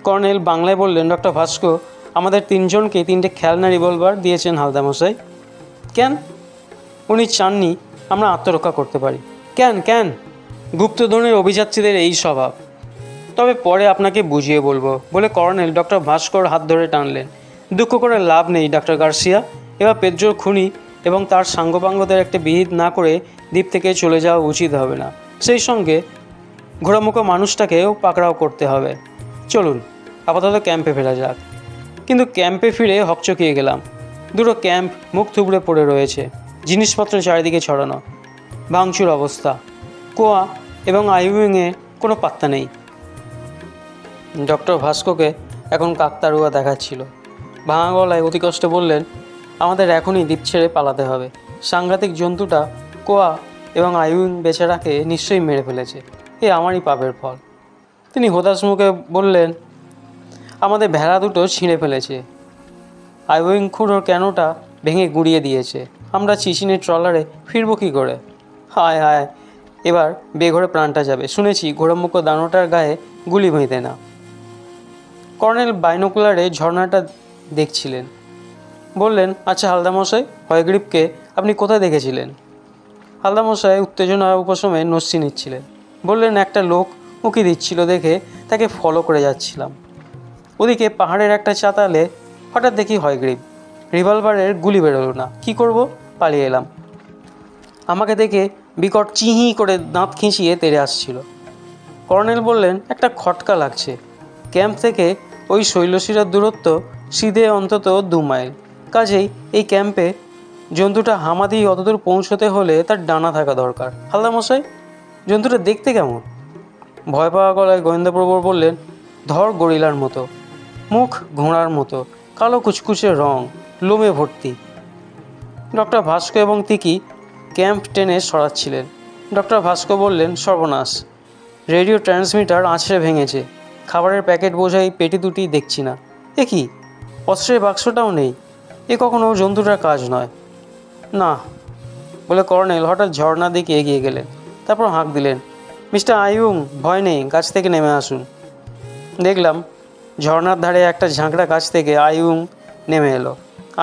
কর্নেল বাংলায় বললেন, ডক্টর ভাস্কর আমাদের 3 জনকে 3টে খেলনা রিভলভার দিয়েছেন হালদামশাই। কেন? উনি চাননি আমরা আত্মরক্ষা করতে পারি। কেন? গুপ্তধনের অভিযাত্রীদের এই স্বভাব। তবে পরে আপনাকে বুঝিয়ে বলবো বলে কর্নেল ডক্টর ভাস্কর হাত ধরে টানলেন। দুঃখ করে লাভ নেই ডক্টর গার্সিয়া, এবার পেদ্রোর খুনি এবং তার সাঙ্গপাঙ্গদের একটা বিহিত না করে দ্বীপ থেকে চলে যাওয়া উচিত হবে না। সেই সঙ্গে ঘোড়ামুখো মানুষটাকেও পাকড়াও করতে হবে। চলুন আপাতত ক্যাম্পে ফেরা যাক। কিন্তু ক্যাম্পে ফিরে হকচকিয়ে গেলাম। 2টো ক্যাম্প মুখ থুবড়ে পড়ে রয়েছে, জিনিসপত্র চারিদিকে ছড়ানো, ভাঙচুর অবস্থা। কোয়া এবং আইউইংয়ে কোনো পাত্তা নেই। ডক্টর ভাস্করকে এখন কাকতাড়ুয়া দেখাচ্ছিল। ভাঙা গলায় অতি কষ্টে বললেন, আমাদের এখনই দ্বীপ ছেড়ে পালাতে হবে। সাংঘাতিক জন্তুটা কোয়া এবং আইউইং বেচারাকে নিশ্চয়ই মেরে ফেলেছে। এ আমারই পাপের ফল। তিনি হতাশ মুখে বললেন, আমাদের ভেড়া দুটো ছিঁড়ে ফেলেছে, আইউইং খুঁড়োর ক্যানোটা ভেঙে গুঁড়িয়ে দিয়েছে। আমরা চিচিনের ট্রলারে ফিরবো কী করে? হায় হায়, এবার বেঘরে প্রাণটা যাবে। শুনেছি ঘোড়ামুখো দানোটার গায়ে গুলি ভেঁধে না। কর্নেল বাইনোকুলারে ঝর্ণাটা দেখছিলেন। বললেন, আচ্ছা হালদামশাই, হয়গ্রীবকে আপনি কোথায় দেখেছিলেন? হালদামশাই উত্তেজনা উপশমে নস্যি নিচ্ছিলেন। বললেন, একটা লোক উঁকি দিচ্ছিল দেখে তাকে ফলো করে যাচ্ছিলাম। ওদিকে পাহাড়ের একটা চাতালে হঠাৎ দেখি হয়গ্রীব। রিভলভারের গুলি বেরোলো না, কি করব, পালিয়ে এলাম। আমাকে দেখে বিকট চিহি করে দাঁত খিঁচিয়ে তেড়ে আসছিল। কর্নেল বললেন, একটা খটকা লাগছে। ক্যাম্প থেকে ওই শৈলশিরার দূরত্ব সিধে অন্তত 2 মাইল। কাজেই এই ক্যাম্পে জন্তুটা হামাদি অতদূর পৌঁছতে হলে তার ডানা থাকা দরকার। হালদামশাই, জন্তুটা দেখতে কেমন? ভয় পাওয়া গলায় গোয়েন্দাপ্রবর বললেন, ধর গরিলার মতো, মুখ ঘোড়ার মতো, কালো কুচকুচে রং, লোমে ভর্তি। ডক্টর ভাস্কো এবং তিকি ক্যাম্প টেনে সরাচ্ছিলেন। ডক্টর ভাস্কো বললেন, সর্বনাশ, রেডিও ট্রান্সমিটার আছড়ে ভেঙেছে। খাবারের প্যাকেট বোঝাই পেটি দুটি দেখছি না। এ কি, অস্ত্রের বাক্সটাও নেই। এ কখনো জন্তুটার কাজ নয়। না, বলে কর্নেল হঠাৎ ঝর্ণার দিকে এগিয়ে গেলেন। তারপর হাঁক দিলেন, মিস্টার আইয়ুং, ভয় নেই, গাছ থেকে নেমে আসুন। দেখলাম ঝর্ণার ধারে একটা ঝাঁকড়া গাছ থেকে আইয়ুং নেমে এলো।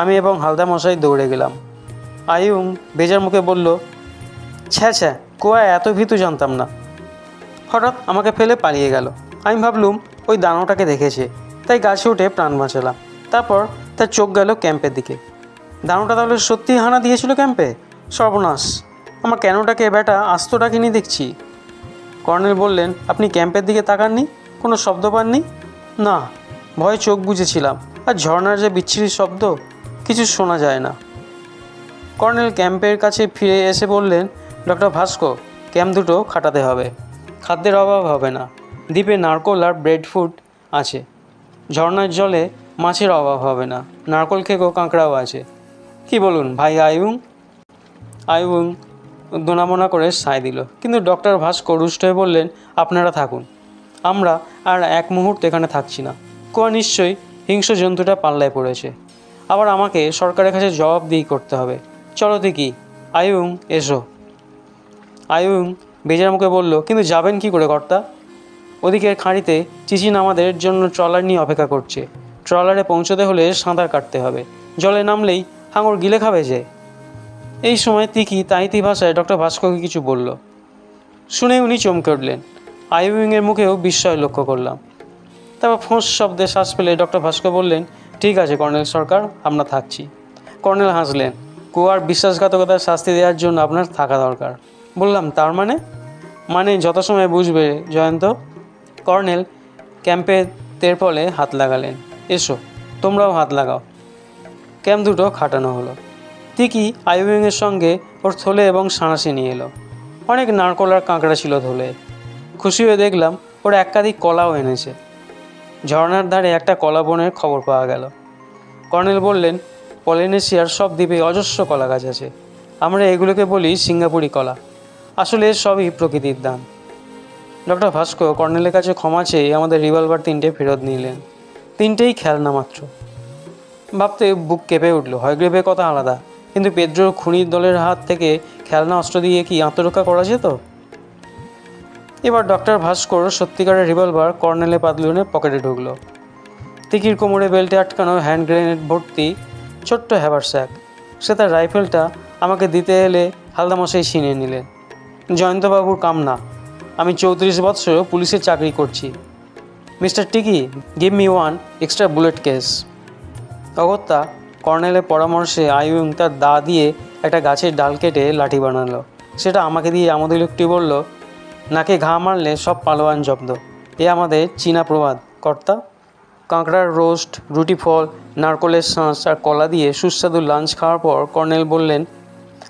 আমি এবং হালদা মশাই দৌড়ে গেলাম। আইয়ুং বেজার মুখে বলল, ছ্যা ছ্যা, কুয়ায় এত ভীতু জানতাম না। হঠাৎ আমাকে ফেলে পালিয়ে গেল। আমি ভাবলুম ওই দানবটাকে দেখেছে, তাই গাছে উঠে প্রাণ বাঁচালাম। তারপর তার চোখ গেল ক্যাম্পের দিকে। দানবটা তাহলে সত্যিই হানা দিয়েছিল ক্যাম্পে? সর্বনাশ, আমার কেনটাকে বেটা আস্ত ডাকিনি দেখছি। কর্নেল বললেন, আপনি ক্যাম্পের দিকে তাকাননি? কোনো শব্দ পাননি? না, ভয়ে চোখ বুজেছিলাম। আর ঝর্ণার যে বিচ্ছিরি শব্দ, কিছু শোনা যায় না। কর্নেল ক্যাম্পের কাছে ফিরে এসে বললেন, ডক্টর ভাস্কো, ক্যাম্প দুটো খাটাতে হবে। খাদ্যের অভাব হবে না। দ্বীপে নারকোল আর ব্রেড ফুড আছে। ঝর্ণার জলে মাছের অভাব হবে না। নারকোল খেকো কাঁকড়াও আছে। কি বলুন ভাই আইয়ুং? আইয়ুং দোনামোনা করে সায় দিল। কিন্তু ডক্টর ভাস্কো রুষ্ট হয়ে বললেন, আপনারা থাকুন, আমরা আর এক মুহূর্ত এখানে থাকছি না। কুয়া নিশ্চয়ই হিংস্র জন্তুটা পাল্লায় পড়েছে। আবার আমাকে সরকারের কাছে জবাবদিহি করতে হবে। চলো দেখি। আইয়ুং, এসো। আইয়ুং বেজার মুখে বলল, কিন্তু যাবেন কি করে কর্তা? ওদিকের খাঁড়িতে চিচিন আমাদের জন্য ট্রলার নিয়ে অপেক্ষা করছে। ট্রলারে পৌঁছতে হলে সাঁতার কাটতে হবে। জলে নামলেই হাঙর গিলে খাবে যে। এই সময় তিকি তাইতি ভাষায় ডক্টর ভাস্কোকে কিছু বলল। শুনে উনি চমকে উঠলেন। আইয়ুংয়ের মুখেও বিস্ময় লক্ষ্য করলাম। তারপর ফোঁস শব্দে শ্বাস ফেলে ডক্টর ভাস্কো বললেন, ঠিক আছে কর্নেল সরকার, আমরা থাকছি। কর্নেল হাসলেন। কুয়ার বিশ্বাসঘাতকতার শাস্তি দেওয়ার জন্য আপনার থাকা দরকার। বললাম, তার মানে যত সময় বুঝবে জয়ন্ত। কর্নেল ক্যাম্পে তেরপলে হাত লাগালেন। এসো, তোমরাও হাত লাগাও। ক্যাম্প দুটো খাটানো হলো। তিকি আইয়ুংয়ের সঙ্গে ওর থলে এবং সাঁড়াশি নিয়ে এলো। অনেক নারকোল আর কাঁকড়া ছিল থলে। খুশি হয়ে দেখলাম ওর একাধিক কলাও এনেছে। ঝর্ণার ধারে একটা কলা বনের খবর পাওয়া গেল। কর্নেল বললেন, পলিনেশিয়ার সব দ্বীপে অজস্র কলা গাছ আছে। আমরা এগুলোকে বলি সিঙ্গাপুরি কলা। আসলে এর সবই প্রকৃতির দান। ডক্টর ভাস্কো কর্নেলের কাছে ক্ষমা চেয়ে আমাদের রিভলভার 3টে ফেরত নিলেন। 3টেই খেলনা মাত্র। ভাবতে বুক কেঁপে উঠল। হয়গ্রীবের কথা আলাদা, কিন্তু পেদ্রোর খুনির দলের হাত থেকে খেলনা অস্ত্র দিয়ে কি আত্মরক্ষা করা যেত? এবার ডক্টর ভাস্কর সত্যিকারের রিভলভার কর্নেলের পাতলুনের পকেটে ঢুকলো। তিকির কোমরে বেল্টে আটকানো হ্যান্ড গ্রেনেড ভর্তি ছোট্ট হ্যাভারস্যাক। সে তার রাইফেলটা আমাকে দিতে এলে হালদামশাই ছিনিয়ে নিলেন। জয়ন্তবাবুর কাম না, আমি 34 বৎসর পুলিশের চাকরি করছি। মিস্টার টিকি, give me 1 extra bullet case. অগত্যা কর্নেলের পরামর্শে আইয়ুং তার দা দিয়ে একটা গাছের ডাল কেটে লাঠি বানালো। সেটা আমাকে দিয়ে আমাদের লোকটি বলল, নাকে ঘা মারলে সব পালোয়ান জব্দ। এ আমাদের চীনা প্রবাদ কর্তা। কাঁকড়ার রোস্ট, রুটি ফল, নারকোলের শাঁস আর কলা দিয়ে সুস্বাদু লাঞ্চ খাওয়ার পর কর্নেল বললেন,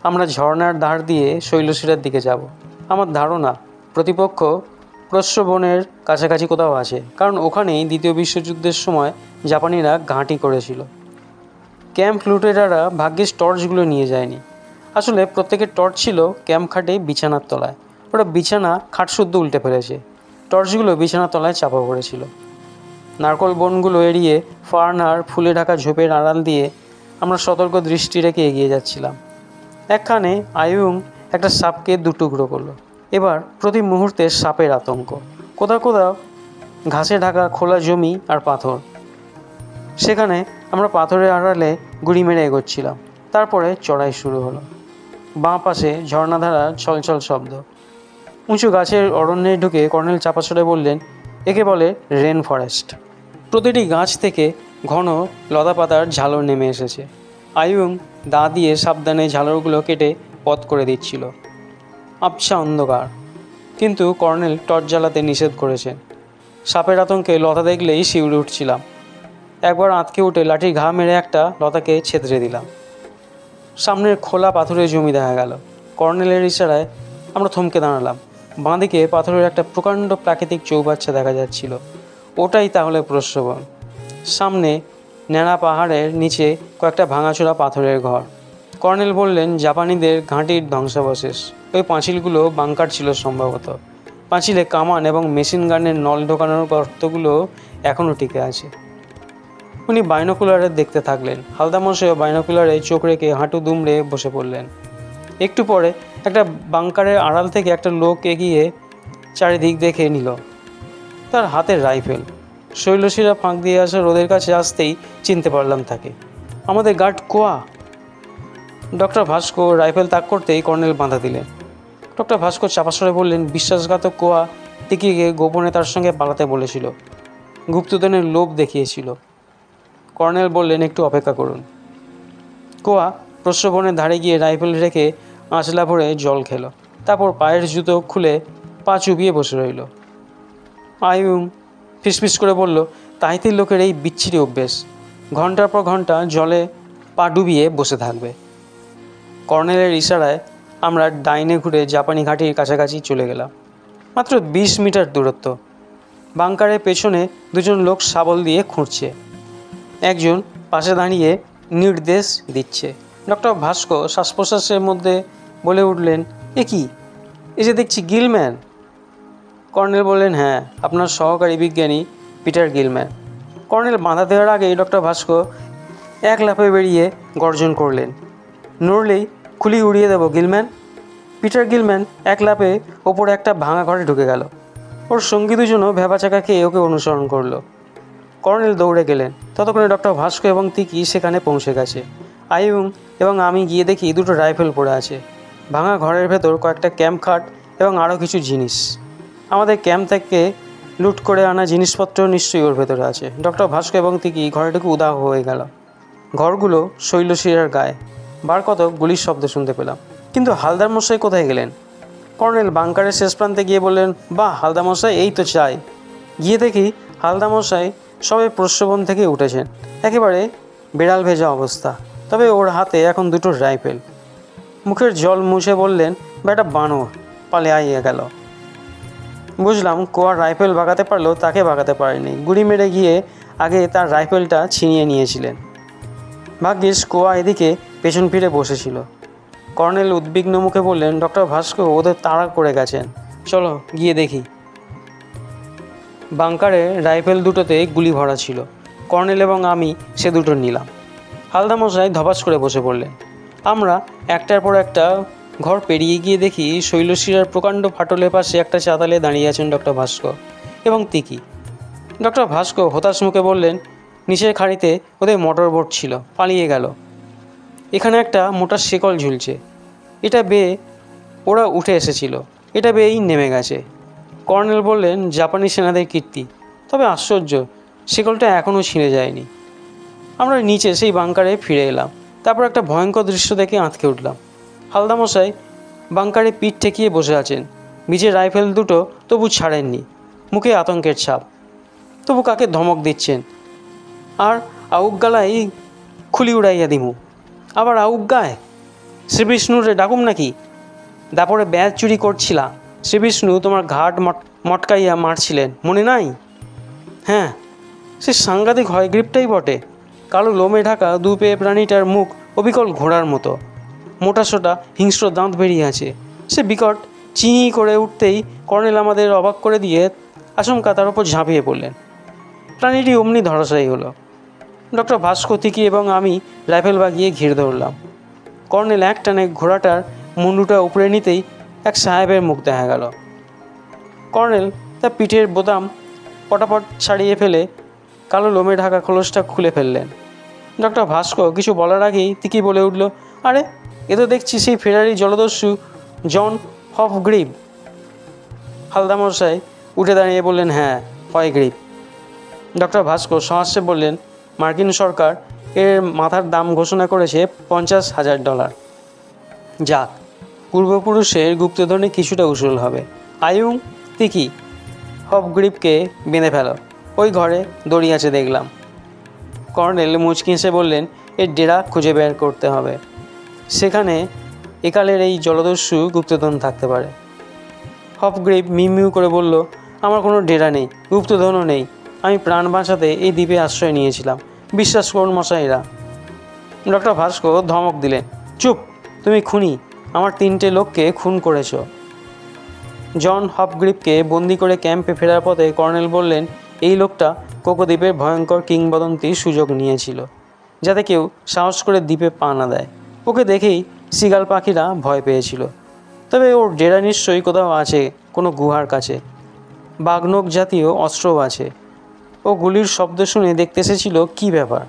আমরা ঝর্ণার ধার দিয়ে শৈলশিরার দিকে যাব। আমার ধারণা প্রতিপক্ষ প্রস্রবনের কাছাকাছি কোথাও আছে, কারণ ওখানেই দ্বিতীয় বিশ্বযুদ্ধের সময় জাপানিরা ঘাঁটি করেছিল। ক্যাম্প লুটেরারা ভাগ্যিস টর্চগুলো নিয়ে যায়নি। আসলে প্রত্যেকের টর্চ ছিল ক্যাম্প খাটে বিছানার তলায়। ওরা বিছানা খাটশুদ্ধ উল্টে ফেলেছে। টর্চগুলো বিছানার তলায় চাপা পড়েছিল। নারকোল বনগুলো এড়িয়ে ফার্ন আর ফুলে ঢাকা ঝোপের আড়াল দিয়ে আমরা সতর্ক দৃষ্টি রেখে এগিয়ে যাচ্ছিলাম। একখানে আইয়ুং একটা সাপকে 2 টুকরো করলো। এবার প্রতি মুহূর্তে সাপের আতঙ্ক। কোথাও কোথাও ঘাসে ঢাকা খোলা জমি আর পাথর। সেখানে আমরা পাথরের আড়ালে গুড়ি মেরে এগোচ্ছিলাম। তারপরে চড়াই শুরু হলো। বাঁ পাশে ঝর্ণাধারার ছলছল শব্দ। উঁচু গাছের অরণ্যে ঢুকে কর্নেল চাপাসরে বললেন, একে বলে রেন ফরেস্ট। প্রতিটি গাছ থেকে ঘন লতাপাতার ঝালর নেমে এসেছে। আইয়ুং দা দিয়ে সাবধানে ঝালরগুলো কেটে পথ করে দিচ্ছিল। আবছা অন্ধকার, কিন্তু কর্নেল টর্চ জ্বালাতে নিষেধ করেছেন। সাপের আতঙ্কে লতা দেখলেই শিউরে উঠছিলাম। একবার আঁতকে উঠে লাঠির ঘা মেরে একটা লতাকে ছেঁতড়ে দিলাম। সামনের খোলা পাথরের জমি দেখা গেল। কর্নেলের ইশারায় আমরা থমকে দাঁড়ালাম। বাঁদিকে পাথরের একটা প্রকাণ্ড প্রাকৃতিক চৌবাচ্চা দেখা যাচ্ছিল। ওটাই তাহলে প্রস্রবণ। সামনে ন্যাড়া পাহাড়ের নিচে কয়েকটা ভাঙাচোরা পাথরের ঘর। কর্নেল বললেন, জাপানিদের ঘাঁটির ধ্বংসাবশেষ। ওই পাঁচিলগুলো বাংকার ছিল সম্ভবত। পাঁচিলে কামান এবং মেশিন গানের নল ঢোকানোর গর্তগুলো এখনও টিকে আছে। উনি বাইনোকুলারে দেখতে থাকলেন। হালদামশাইও বাইনোকুলারে চোখ রেখে হাঁটু দুমড়ে বসে পড়লেন। একটু পরে একটা বাংকারের আড়াল থেকে একটা লোক এগিয়ে চারিদিক দেখে নিল। তার হাতের রাইফেল। শৈলশিরা ফাঁক দিয়ে আসা রোদের কাছে আসতেই চিনতে পারলাম তাকে। আমাদের গার্ড কোয়া। ডক্টর ভাস্কর রাইফেল তাক করতেই কর্নেল বাঁধা দিলেন। ডক্টর ভাস্কর চাপাসরে বললেন, বিশ্বাসঘাতক কোয়া টিকিকে গোপনে তার সঙ্গে পালাতে বলেছিল, গুপ্তধনের লোভ দেখিয়েছিল। কর্নেল বললেন, একটু অপেক্ষা করুন। কোয়া প্রস্রবণের ধারে গিয়ে রাইফেল রেখে আঁচলা ভরে জল খেল। তারপর পায়ের জুতো খুলে পা চুবিয়ে বসে রইল। আইয়ুং ফিসফিস করে বলল, তাইতির লোকের এই বিচ্ছিরি অভ্যেস, ঘন্টার পর ঘন্টা জলে পা ডুবিয়ে বসে থাকবে। কর্নেলের ইশারায় আমরা ডাইনে ঘুরে জাপানি ঘাঁটির কাছাকাছি চলে গেলাম। মাত্র 20 মিটার দূরত্ব। বাংকারের পেছনে দুজন লোক শাবল দিয়ে খুঁড়ছে। একজন পাশে দাঁড়িয়ে নির্দেশ দিচ্ছে। ডক্টর ভাস্কর শ্বাস প্রশ্বাসের মধ্যে বলে উঠলেন, এ কি, এ যে দেখছি গিলম্যান। কর্নেল বললেন, হ্যাঁ, আপনার সহকারী বিজ্ঞানী পিটার গিলম্যান। কর্নেল বাঁধা দেওয়ার আগেই ডক্টর ভাস্কর এক লাফে বেরিয়ে গর্জন করলেন, নড়লেই খুলি উড়িয়ে দেবো গিলম্যান। পিটার গিলম্যান এক লাফে ওপরে একটা ভাঙা ঘরে ঢুকে গেল। ওর সঙ্গী দুজনও ভেবাচাকা খেয়ে ওকে অনুসরণ করলো। কর্নেল দৌড়ে গেলেন। ততক্ষণে ডক্টর ভাস্কর এবং তিকি সেখানে পৌঁছে গেছে। আইয়ুং এবং আমি গিয়ে দেখি দুটো রাইফেল পড়ে আছে। ভাঙা ঘরের ভেতর কয়েকটা ক্যাম্প খাট এবং আরও কিছু জিনিস। আমাদের ক্যাম্প থেকে লুট করে আনা জিনিসপত্র নিশ্চয়ই ওর ভেতরে আছে। ডক্টর ভাস্কর এবং তিকি ঘরেটুকু উদাহ হয়ে গেল। ঘরগুলো শৈলশিরার গায়ে। বার কত গুলির শব্দ শুনতে পেলাম। কিন্তু হালদার মশাই কোথায় গেলেন? কর্নেল বাংকারের শেষ প্রান্তে গিয়ে বললেন, বাহ হালদা মশাই, এই তো চাই। গিয়ে দেখি হালদা মশাই সবে প্রস্রবণ থেকে উঠেছেন, একেবারে বিড়াল ভেজা অবস্থা। তবে ওর হাতে এখন দুটো রাইফেল। মুখের জল মুছে বললেন, বেটা বানর, পালে আইয়ে গেল। বুঝলাম কোয়ার রাইফেল বাগাতে পারলেও তাকে বাগাতে পারেনি। গুলি মেরে গিয়ে আগে তার রাইফেলটা ছিনিয়ে নিয়েছিলেন। ভাগ্যিস কোয়া এদিকে পেছন ফিরে বসেছিল। কর্নেল উদ্বিগ্ন মুখে বললেন, ডক্টর ভাস্কর ওদের তাড়া করে গেছেন, চলো গিয়ে দেখি। বাংকারে রাইফেল দুটোতে গুলি ভরা ছিল। কর্নেল এবং আমি সে দুটো নিলাম। হালদামশাই ধপাস করে বসে পড়লেন। আমরা একটার পর একটা ঘর পেরিয়ে গিয়ে দেখি শৈলশিরার প্রকাণ্ড ফাটলের পাশে একটা চাতালে দাঁড়িয়ে আছেন ডক্টর ভাস্কর এবং তিকি। ডক্টর ভাস্কর হতাশ মুখে বললেন, নিচের খাড়িতে ওদের মোটর বোট ছিল, পালিয়ে গেল। এখানে একটা মোটা শিকল ঝুলছে, এটা বেয়ে ওরা উঠে এসেছিল, এটা বেয়েই নেমে গেছে। কর্নেল বললেন, জাপানি সেনাদের কীর্তি। তবে আশ্চর্য, শিকলটা এখনও ছিঁড়ে যায়নি। আমরা নিচে সেই বাংকারে ফিরে এলাম। তারপর একটা ভয়ঙ্কর দৃশ্য দেখে আঁতকে উঠলাম। হালদামশাই বাংকারে পিঠ ঠেকিয়ে বসে আছেন। নিজের রাইফেল দুটো তবু ছাড়েননি, মুখে আতঙ্কের ছাপ। তবু কাকে ধমক দিচ্ছেন, আর আউজ্ঞালাই খুলি উড়াইয়া দিমু। আবার আউজ্ঞায় শ্রীবিষ্ণুরে ডাকুম নাকি? দাপরে ব্যাজ চুরি করছিলা, শ্রীবিষ্ণু তোমার ঘাট মটকাইয়া মারছিলেন, মনে নাই? হ্যাঁ, সে সাংঘাতিক হয়গ্রীবটাই বটে। কালো লোমে ঢাকা দু পেয়ে প্রাণীটার মুখ অবিকল ঘোড়ার মতো। মোটাসোটা হিংস্র দাঁত বেরিয়ে আছে। সে বিকট চিনি করে উঠতেই কর্নেল আমাদের অবাক করে দিয়ে আচমকা তার ওপর ঝাঁপিয়ে পড়লেন। প্রাণীটি অমনি ধরাশায়ী হলো। ডক্টর ভাস্কর, তিকি এবং আমি রাইফেল বাগিয়ে ঘিরে ধরলাম। কর্নেল এক টানে ঘোড়াটার মুন্ডুটা উপরে নিতেই এক সাহেবের মুখ দেখা গেল। কর্নেল তার পিঠের বোতাম পটাপট ছাড়িয়ে ফেলে কালো লোমে ঢাকা খোলসটা খুলে ফেললেন। ডক্টর ভাস্কর কিছু বলার আগেই তিকি বলে উঠল, আরে এ তো দেখছি সেই ফেরারি জলদস্যু জন হফগ্রিভ। হালদামশাই উঠে দাঁড়িয়ে বললেন, হ্যাঁ, হয় গ্রিপ। ডক্টর ভাস্কর সহাস্যে বললেন, মার্কিন সরকার এর মাথার দাম ঘোষণা করেছে $50,000। যাক, পূর্বপুরুষের গুপ্তধনে কিছুটা উসুল হবে। আয়ুং, তিকি, হপগ্রিপকে বেঁধে ফেলো, ওই ঘরে দড়ি আছে দেখলাম। কর্নেল মুচকি হেসে বললেন, এর ডেরা খুঁজে বের করতে হবে, সেখানে একালের এই জলদস্যু গুপ্তধন থাকতে পারে। হপগ্রিপ মিউ করে বলল, আমার কোনো ডেরা নেই, গুপ্তধনও নেই, আমি প্রাণ বাঁচাতে এই দ্বীপে আশ্রয় নিয়েছিলাম, বিশ্বাস করুন মশাইরা। ডক্টর ভাস্কর ধমক দিলেন, চুপ, তুমি খুনি, আমার 3টে লোককে খুন করেছ। জন হপগ্রিপকে বন্দি করে ক্যাম্পে ফেরার পথে কর্নেল বললেন, এই লোকটা কোকোদ্বীপের ভয়ঙ্কর কিংবদন্তির সুযোগ নিয়েছিল, যাতে কেউ সাহস করে দ্বীপে পা না দেয়। ওকে দেখেই সিগাল পাখিরা ভয় পেয়েছিল। তবে ওর ডেরা নিশ্চয়ই কোথাও আছে, কোনো গুহার কাছে। বাগনক জাতীয় অস্ত্রও আছে। ও গুলির শব্দ শুনে দেখতে এসেছিল কী ব্যাপার।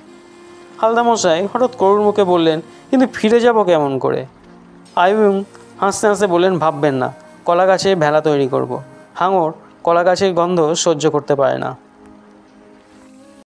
হালদামশাই হঠাৎ করুণ মুখে বললেন, কিন্তু ফিরে যাব কেমন করে? আয়ুং হাসতে হাসতে বললেন, ভাববেন না, কলা গাছে ভেলা তৈরি করব। হাঙর কলা গাছের গন্ধ সহ্য করতে পারে না।